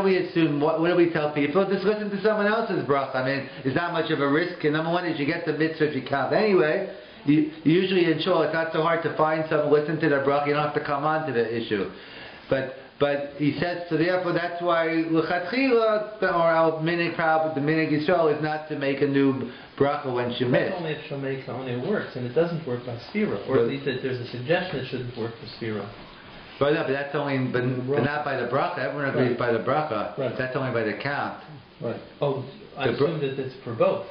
we assume? What do we tell people? Just listen to someone else's bracha. I mean, it's not much of a risk. And number one is you get the mitzvah if you count. Anyway, you usually in shul, it's not so hard to find someone, listen to their bracha. You don't have to come on to the issue. But But he says, so therefore that's why l'chatchila, or our minig problem, the minig Yisrael is not to make a new bracha when she missed. That's only if Shomei Ka'oneh works, and it doesn't work by Sphira, or at least that there's a suggestion it shouldn't work for Sphira. But no, but that's only, but not by the bracha. Everyone agrees by the bracha. Right. That's only by the count. Right. Oh, I assume that it's for both.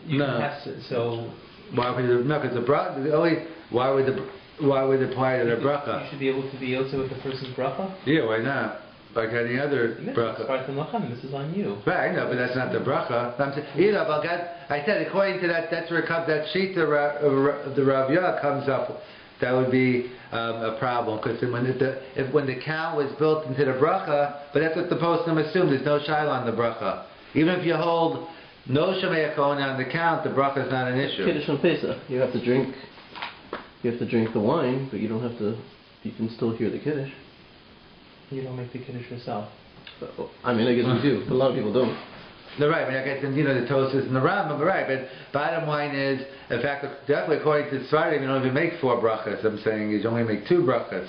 You No. have to, so Why would the, no? Because the bracha only. Why would it apply to the you bracha? should be able to be yotze with the person's bracha. Yeah, why not? Like any other bracha. This is on you. Right, I know, but that's not the bracha. I'm saying, I said according to that, that's where it comes, that shita of the Rav Yah comes up. That would be a problem, because when the count was built into the bracha, but that's what the poskim assume. There's no shaila on the bracha. Even if you hold no shomei ka'oneh on the count, the bracha is not an issue. Kiddush on Pesach. You have to drink the wine, but you don't have to. You can still hear the kiddush. You don't make the kiddush yourself. I mean, I guess we do, but a lot of people don't. No, right. I mean, I guess the Tosfos and the Rambam, but right. But bottom line is, in fact, definitely according to Sfardim, you don't even make 4 brachas. I'm saying you only make 2 brachas.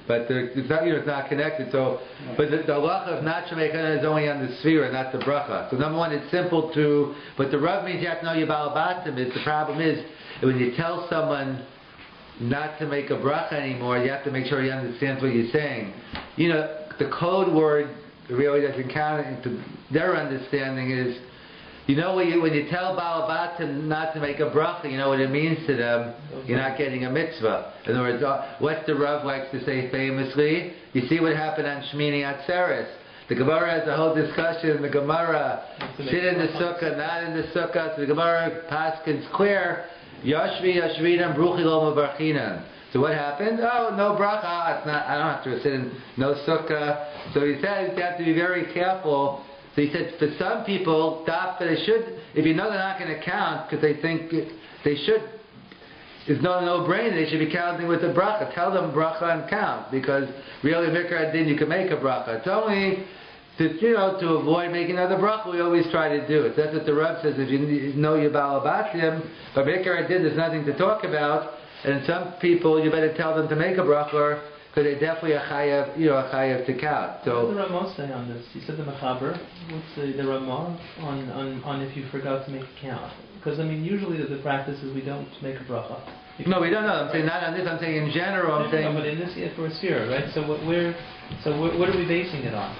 But it's not, it's not connected. So, but the halacha of not shomei ka'oneh is only on the sphira, not the bracha. So number one, it's simple to. But the Rav means you have to know your Baal Batim. The problem is when you tell someone not to make a bracha anymore, you have to make sure he understands what you're saying. You know, the code word really doesn't count into their understanding is, you know, when you tell Baal Batim not to make a bracha, you know what it means to them. You're not getting a mitzvah. In other words, what the Rav likes to say famously, you see what happened on Shmini Atzeres. The Gemara has a whole discussion in the Gemara. Sit in the sukkah, not in the sukkah. So the Gemara paskins clear. Yashvi Yashvinam Bruchi Lo Mavarchinan. So what happened? Oh, no bracha. It's not. I don't have to sit in no sukkah. So he says you have to be very careful. So he said for some people, that they should, if you know they're not going to count because they think they should, it's no brainer. They should be counting with the bracha. Tell them bracha and count, because really mikra adin you can make a bracha. It's only to avoid making another bracha. We always try to do it. That's what the Rav says. If you know your Baal Batim, but mikra adin there's nothing to talk about. And some people you better tell them to make a bracha, because they're definitely a chayav to count. So what did the Ramah say on this? He said the Mechaber. What's the Ramah on if you forgot to make a count? Because I mean, usually the practice is we don't make a bracha. No, we don't know. I'm saying not on this. I'm saying in general. I'm saying. No, but in this for a sphere, right? So what are we basing it on?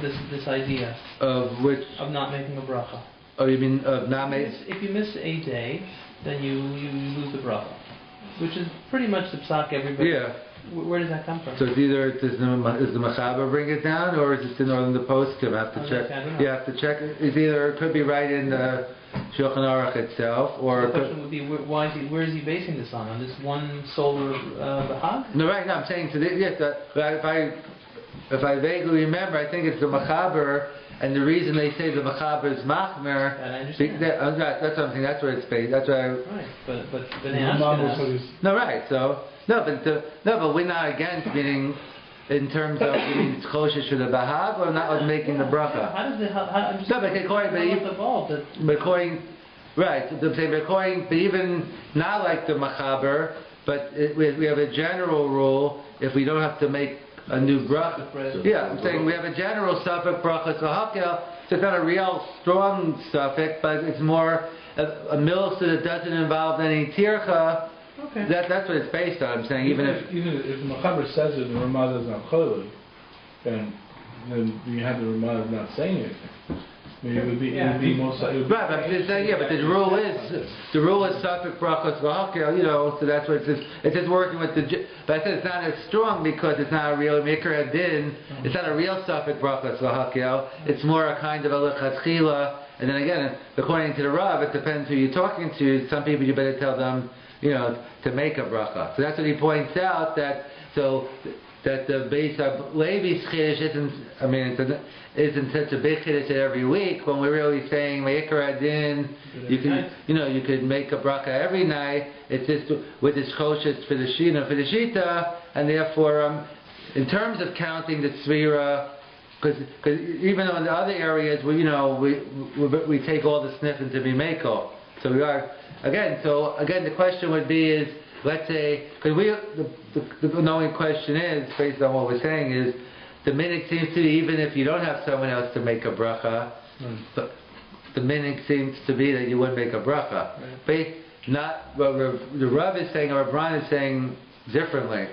This idea of which of not making a bracha. Oh, you mean of not making? If you miss a day, then you lose the bracha, which is pretty much the psak everybody. Yeah. Where does that come from? So it's either does the Mechaber bring it down, or is it the Northern Poskim? Have to check. You have to check. It's either it could be right in the Shulchan Aruch itself, or the question would be where is he basing this on? On this one solar Bahag? No, right. No, I'm saying yes. If I vaguely remember, I think it's the Mechaber, and the reason they say the Mechaber is Machmer. And I understand. That's what I'm saying. That's where it's based. That's why. Right, but no, right. So. No, but we're not against meaning in terms of being choshesh for the bahag or not making the bracha. How does it? No, but according, right? But even not like the machaber, but we have a general rule if we don't have to make a new bracha. Yeah, I'm saying we have a general suffix bracha sahakel. So it's not a real strong suffix, but it's more a milsa that doesn't involve any tircha. Okay. That's what it's based on. I'm saying even if the Mechaber says it, the Ramah is not choly, then you have the Ramah not saying anything. I mean, it would be most. Right, but the rule is suffix brachos v'hakel. So that's what it says. It's just working with the. But I said it's not as strong because it's not a real mikra adin. It's not a real suffix brachos v'hakel. It's more a kind of a lechatchila. And then again, according to the Rav, it depends who you're talking to. Some people you better tell them, to make a bracha. So that's what he points out, that the base of Levi's chiddush isn't such a big chiddush every week. When we're really saying meikar adin, you could make a bracha every night. It's just with this choshes for the shita, and therefore, in terms of counting the tzvira, because even though in the other areas we take all the sniff into bimeko, so we are. Again, the question would be is, let's say, because the knowing question is, based on what we're saying, is the minhag seems to be, even if you don't have someone else to make a bracha, but the minhag seems to be that you wouldn't make a bracha. But not what the Rav is saying, or Rabbi is saying differently.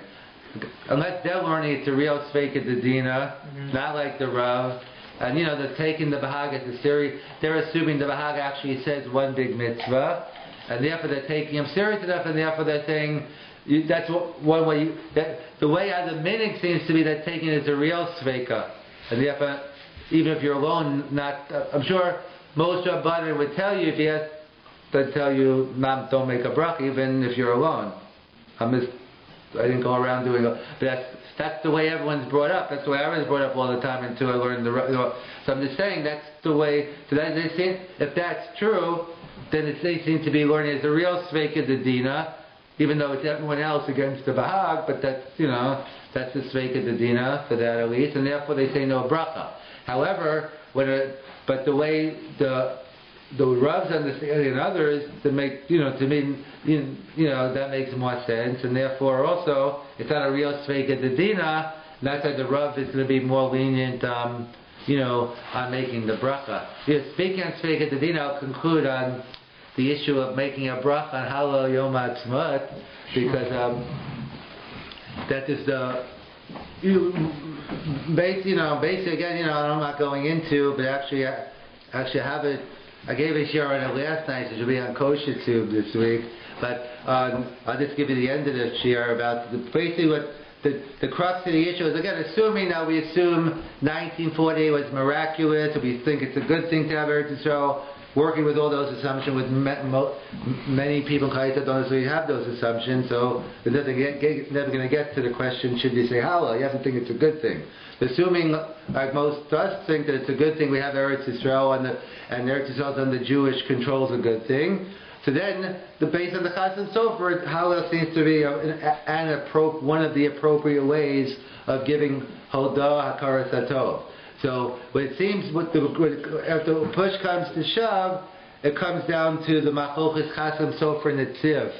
Unless they're learning it's a real Sveika Dedina, not like the Rav. And they're taking the Bahag as a serious. They're assuming the Bahag actually says one big mitzvah, and therefore they're taking him serious enough, and therefore they're saying that's one way. The way how the minhag seems to be that taking it as a real Sveika, and therefore even if you're alone, I'm sure most Rabbanim would tell you if you ask, they'd tell you don't make a bracha even if you're alone. I didn't go around doing it, but that's the way everyone's brought up. That's the way everyone's brought up all the time until I learned So I'm just saying that's the way. So if that's true, then they seem to be learning as a real Sveika Dedina, even though it's everyone else against the Bahag. But that's that's the Sveika Dedina for that at least, and therefore they say no bracha. However, but the way the Ravs understand and others to make to mean that makes more sense, and therefore also it's not a real Sveika Dedina. That's why the Rav is going to be more lenient, on making the bracha. Speaking on Sveika Dedina, I'll conclude on the issue of making a bracha on Halal Yom Ha'atzmaut, because that is the basically again, I'm not going into, but actually I have it. I gave a share on it last night, so it should be on Kosher Tube this week. But I'll just give you the end of the share about basically what the crux of the issue is. Again, assuming now we assume 1948 was miraculous, and we think it's a good thing to have Eretz Yisrael. Working with all those assumptions, with many people in Chayta don't necessarily have those assumptions, so it never going to get to the question, should you say Halal? You have to think it's a good thing. Assuming, like most of us think that it's a good thing, we have Eretz Yisrael, and Eretz Yisrael under Jewish control is a good thing. So then, the base of the Chas and so forth, Halal seems to be one of the appropriate ways of giving Hodah HaKaras HaTov. So, what it seems, after push comes to shove, it comes down to the Machochis Chasam Sofer Netziv,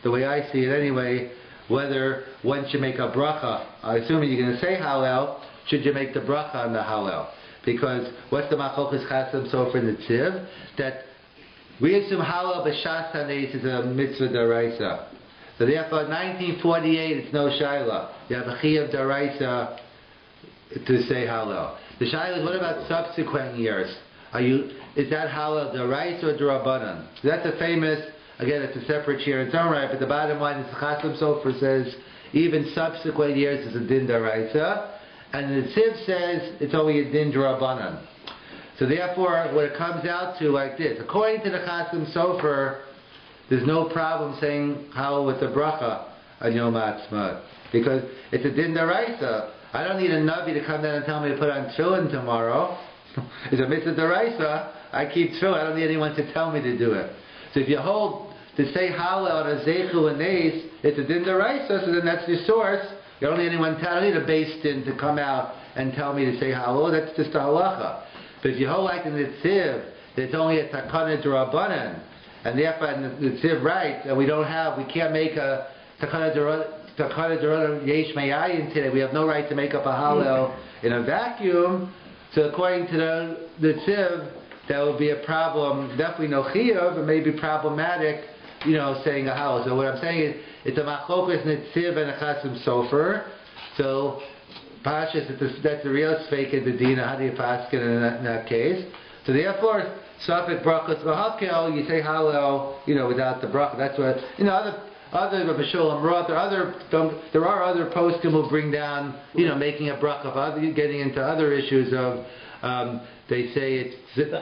the way I see it anyway, whether one should make a bracha. Assuming you're going to say Halal, should you make the bracha on the Halal? Because what's the Machochis Chasam Sofer Netziv? That we assume Halal B'Shas HaNeis is a mitzvah daraisa. So therefore, 1948, it's no Shaila. You have a Chiyuv daraisa to say Halal. The Shaila is, what about subsequent years? Is that Halal D'Oraisa or D'Rabbanan? So that's a famous, again, it's a separate share in its own right, but the bottom line is the Chasam Sofer says even subsequent years is a Din D'Oraisa, and the Tziv says it's only a Din D'Rabbanan. So therefore, what it comes out to like this, according to the Chasam Sofer, there's no problem saying Halal with the bracha on Yom Ha'atzmaut, because it's a Din D'Oraisa. I don't need a Navi to come down and tell me to put on tefillin tomorrow. It's a mitzvah deraisa. I keep tefillin. I don't need anyone to tell me to do it. So if you hold to say Halal on a zeichu and neis, it's a din deraisa. So then that's your source. You don't need anyone. I don't need a beis din to come out and tell me to say Halal. That's just a halacha. But if you hold like in the tziv, that it's only a takana d'Rabbanan, and therefore the tziv right, and we can't make a takana d'Rabbanan. Today we have no right to make up a Halal in a vacuum. So according to the Tziv, that would be a problem. Definitely no Chiyuv, but maybe problematic, saying a Halal. So what I'm saying is, it's a Machokas Netziv and a Chasam Sofer. So Pashas, that's the real Sveika Dedina. How do you paskin in that case? So therefore, Safek Brachos V'Hakel, you say Halal, without the bracha. That's what other Rabbi Sholem Roth, there are other poskim who bring down, making a bracha, getting into other issues of, they say it's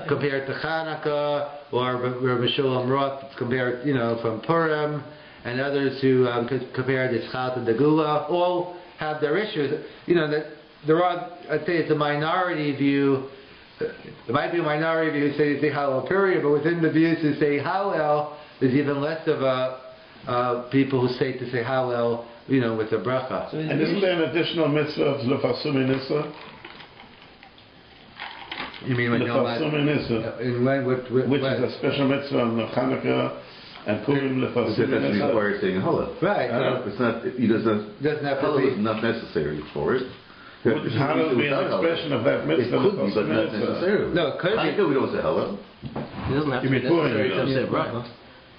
compared to Chanukah, or Rabbi Sholem Roth, it's compared, from Purim, and others who compare it to Chalta de Gula, all have their issues. That there are, I'd say it's a minority view. There might be a minority view who say Halal period, but within the views who say Halal, there's even less of a people who say to say Halal, with the bracha. So and isn't there an additional mitzvah of Lefasumi Nisa? You mean when Lefasumi Nisa? Which is a special mitzvah on Chanukah and Purim Lefasumi Nisa. Requires saying Halal. Right. It's not. Halal is not necessary for it. Would halal be an expression of that It mitzvah? could be, but not necessarily. No, it could be. Hanukkah, we don't say halal. It doesn't have to You be mean Purim, necessary you to say know. bracha.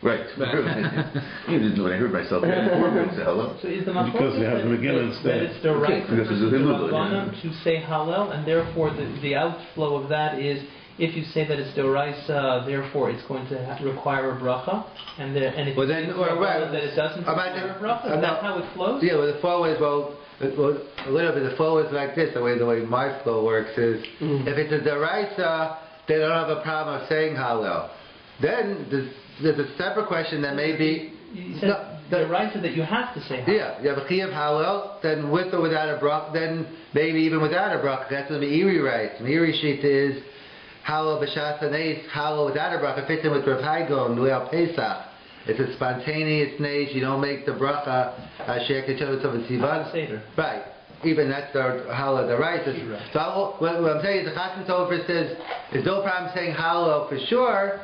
Right. You didn't know when I heard myself. We don't say halal. So is the Because we have the beginner that instead. it's the right Okay, because it's a Hilul, Rabbanan to say Hallel, and therefore the outflow of that is if you say that it's Doraisa, therefore it's going to require a bracha, and if Well, you then, say right, that it doesn't require a bracha, is that how it flows? Yeah, well, the flow is, a little bit, the flow is like this, the way my flow works is, if it's a deraisa, they don't have a problem of saying Hallel. Then there's a separate question that maybe... You said Doraisa that you have to say Hallel. Yeah, you have a Chiyuv Hallel, then with or without a bracha, then maybe even without a bracha. That's what the Meiri writes. Meiri sheet is Hallel b'shas haneis, Hallel without a bracha, fits in with Rav Haigo and Leil Pesach. It's a spontaneous neis, you don't make the bracha, Sheikh Ketchavot of a Sivan. Right. Even that's the Hallel the right. So what I'm saying is the Chasam Sofer says, there's no problem saying Hallel for sure.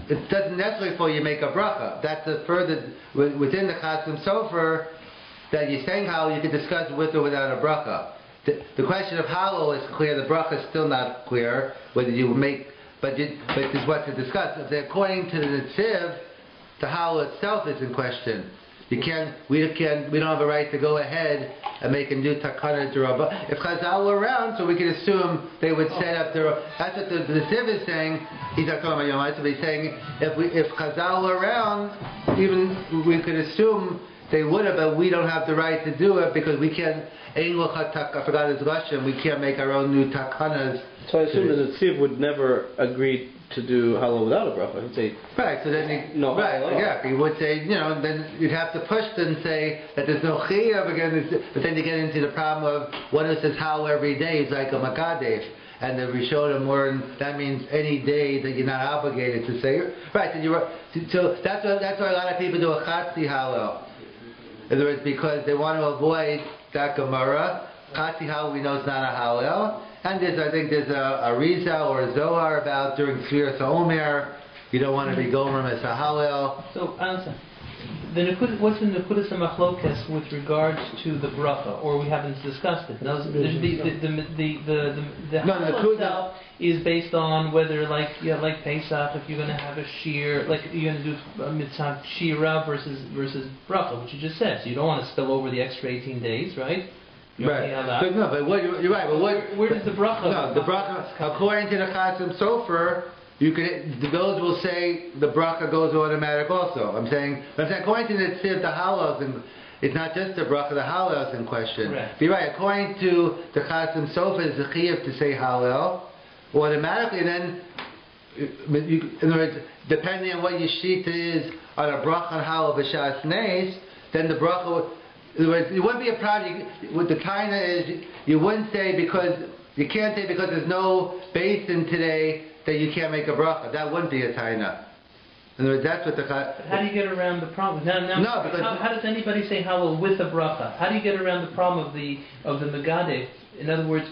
It doesn't necessarily for you make a bracha. That's a further within the Chasam Sofer that you're saying Hallel, you can discuss with or without a bracha. The question of Hallel is clear. The bracha is still not clear whether you make, but this is what to discuss. If according to the Netziv, the Hallel itself is in question. We don't have a right to go ahead and make a new takana to Rabbi. If Chazal were around, so we could assume they would set up their. That's what the Siv is saying. He's not talking about Yom Ha'atzmaut, but he's saying if Chazal were around, even we could assume they would have, but we don't have the right to do it because we can't. I forgot his Russian. We can't make our own new takanas. So I assume that the Tziv would never agree to do Hallel without a bracha. He'd say, right, so then no, right, Hallel. yeah, he would say, then you'd have to push them and say that there's no chiyuv again, but then you get into the problem of one who says Hallel every day is like a makadef, and the Rishonim learn that means any day that you're not obligated to say it. Right, so that's why a lot of people do a chatzi Hallel. In other words, because they want to avoid that Gemara. Chatzi Hallel we know is not a Hallel. And I think there's a Riza or a Zohar about during Sfiras Omer, you don't want to be Gomer as a Hallel. So, answer. What's the Nekudas HaMachlokes with regards to the bracha, or we haven't discussed it? No, the Hallel itself is based on whether, like Pesach, if you're going to have a shear, like you're going to do a mitzvah shira versus bracha, which you just said. So you don't want to spill over the extra 18 days, right? Right. But no, but you're right. But where does the bracha? No, the bracha, according to the Chasam Sofer, those will say the bracha goes automatic also. I'm saying according to the Tziv, the Hallel, it's not just the bracha, the Hallel is in question. Right. You're right. According to the Chasam Sofer, it's a chiyuv to say Hallel. Automatically, then, in other words, depending on what your sheet is on a bracha and Hallel b'shas neis, then the bracha. In other words, it wouldn't be a problem. What the taina is, you wouldn't say you can't say because there's no basin today that you can't make a bracha. That wouldn't be a taina. In other words, that's what the. But how do you get around the problem? No, because how does anybody say Hallel with a bracha? How do you get around the problem of the megadeh? In other words,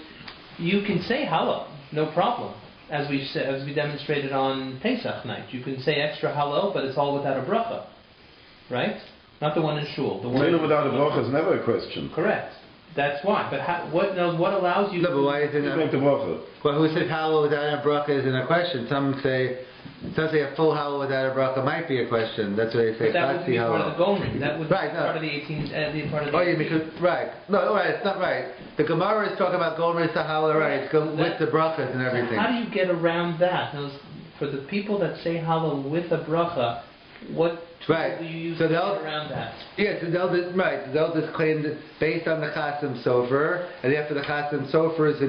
you can say Hallel, no problem, as we demonstrated on Pesach night. You can say extra Hallel, but it's all without a bracha, right? Not the one in shul. The one without a bracha is never a question. Correct. That's why. But what allows you? No, but why isn't it? Well, who says Hallel without a bracha isn't a question? Some say a full Hallel without a bracha might be a question. That's what they say. But that would be part of the Gomer. That would be part of the 18. Part of the. Oh, yeah, because right. No, right. It's not right. The Gemara is talking about Gomer Hallel, right? It's with the brachas and everything. How do you get around that? For the people that say Hallel with a bracha, what do you use to get around that? Yeah, so they'll just claim that based on the Chasam Sofer, and after the Chasam Sofer is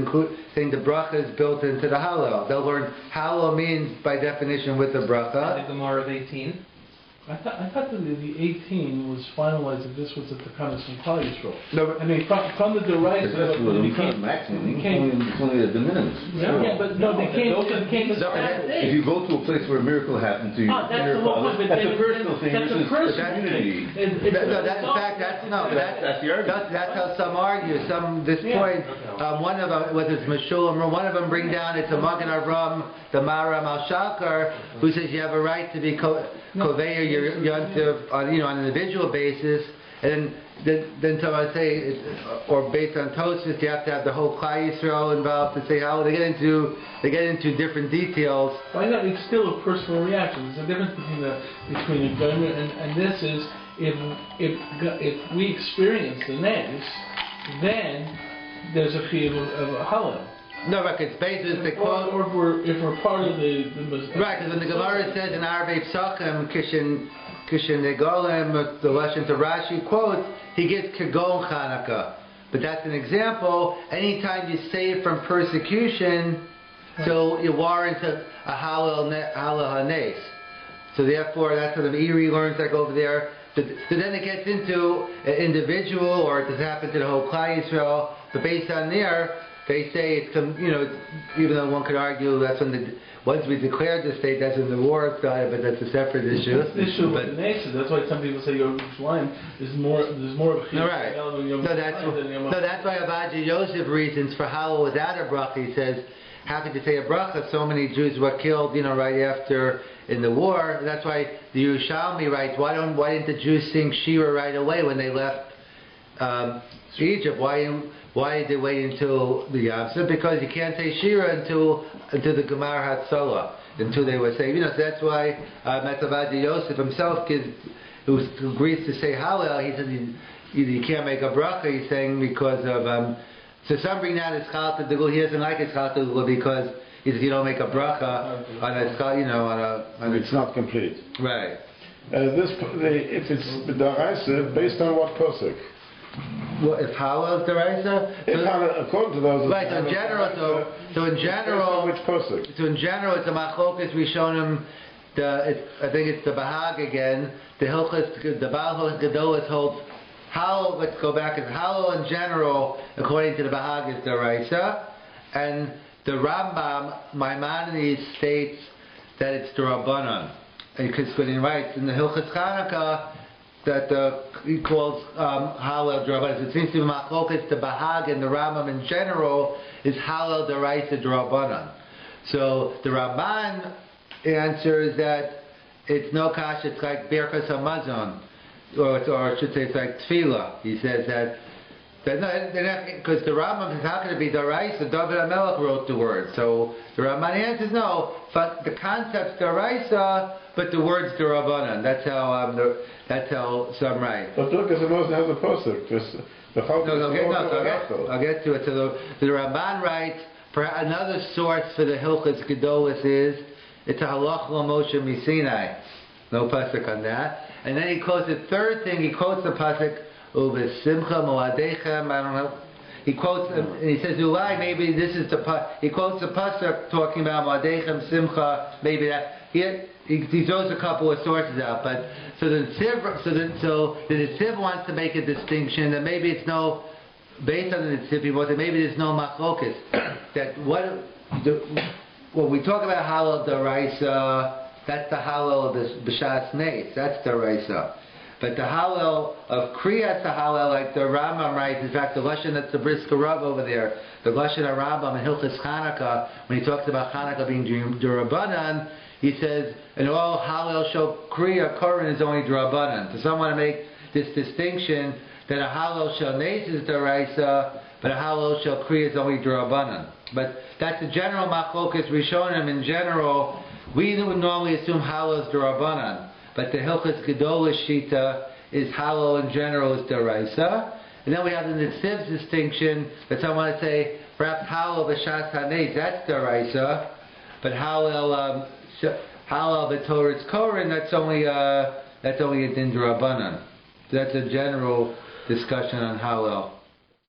saying the bracha is built into the Hallel. They'll learn Hallel means by definition with the bracha. And the Gemara of 18. I thought that the 18 was finalized that this was a Takanas from Klal Yisrael. No, I mean, from the Doraisa, it's maximum. It's only a de minimis. Yeah, but no, they can't. If you go to a place where a miracle happened to you, that's a personal thing. That's a personal community. That's the argument. That's how some argue. This point, one of them, whether it's Meshulam or one of them, bring down it's a Magen Avram, the Maram Al Shakar, who says you have a right to be Koveya your yontiv on an individual basis, And then someone say, or based on Tosfos, you have to have the whole Klal Yisrael involved to say how they get into different details. Why not? It's still a personal reaction. There's a difference between a gun and this is if we experience the names, then there's a feel of a halal. No, right, it's based on the quote. Or if we're part of the right, because when the Gemara says in Arvei Psachim, Kishin Negolem, the lesson to Rashi quotes, he gets Kagon Chanukah. But that's an example. Anytime you save from persecution, so you warrant a halal hanes. So therefore, that's what the Erie learns like over there. So then it gets into an individual, or it does happen to the whole Klal Yisrael. But based on there, they say it's, even though one could argue that's when once we declared the state, that's when the war started, but that's a separate issue. That's the issue with the nation. That's why some people say Yerushalayim there's more of a no, right. No, that's why Avaji Yosef reasons for Halal without a bracha. He says, how could you say a bracha? So many Jews were killed, right after in the war. That's why the Yerushalmi writes, why didn't the Jews sing Shira right away when they left Egypt? Why did they wait until the Yamsuf? Because you can't say Shira until the Gemar Hatzalah, until they were saved. So that's why Metzavadi Yosef himself who agrees to say Hallel, he says you can't make a bracha. He's saying because of so some bring that as Chalta Degul. He doesn't like his Chalta Degul because he says you don't make a bracha on a it's not complete. Right. If it's Daraisa, based on what pasuk? Well, if Halal is Deraisa? According to those... Right, so in general... Which pasuk? So in general, it's a machlokas Rishonim, I think it's the Bahag again, the Hilchas, the Baal Gedolos holds Halal, let's go back, it's Halal in general, according to the Bahag, is Deraisa, and the Rambam, Maimonides, states that it's the Rabbanan. Because when he writes in the Hilchas Chanukah, that he calls Halal D'Rabbanan. It seems to be machlokas, the Bahag and the Rambam in general is Halal D'Oraisa D'Rabbanan. So the Ramban answers that it's no kash, it's like Birkas HaMazon, or I should say it's like Tefillah. He says that because the Rambam says how can it be D'Oraisa? David HaMelech wrote the word. So the Ramban answers no, but the concept's D'Oraisa, but the word's D'Rabbanan. That's how some write. But look, it doesn't have the pasuk. I'll get to it. So the Ramban writes, for another source for the Hilchas Gedolos is, it's a halach lo Moshe Misinai. No pasuk on that. And then he quotes the third thing, he quotes the pasuk, Uvesimcha Moadechem, I don't know. He quotes, and he says, Ulai, maybe this is he quotes the pasuk talking about Moadechem, Simcha, maybe that. He throws a couple of sources out, but so the Netziv wants to make a distinction that maybe it's no, based on the Netziv, he wants to maybe there's no machlokas. That when we talk about Halal D'Oraisa, that's the Halal of the B'shas Neis, that's D'Oraisa. But the Halal of Kriyas Halal, like the Rambam writes, in fact the Lashon that's the Brisker Rav over there, the Lashon of Rambam in Hilchas Chanukah, when he talks about Chanukah being D'Rabbanan, he says, and all Halal Shel Kriya Koran is only D'Rabbanan. So some want to make this distinction that a Halal Shel Neis is D'Oraisa, but a Halal Shel Kriya is only D'Rabbanan. But that's the general machlokas Rishonim in general. We would normally assume Halal is D'Rabbanan, but the Hilchas Gedolos Shita is Halal in general is D'Oraisa. And then we have the Netziv's distinction that some want to say perhaps Halal B'Shas HaNeis, that's D'Oraisa, but Halal b'Torah's Koran, that's only a Din D'Rabbanan. So that's a general discussion on Halal.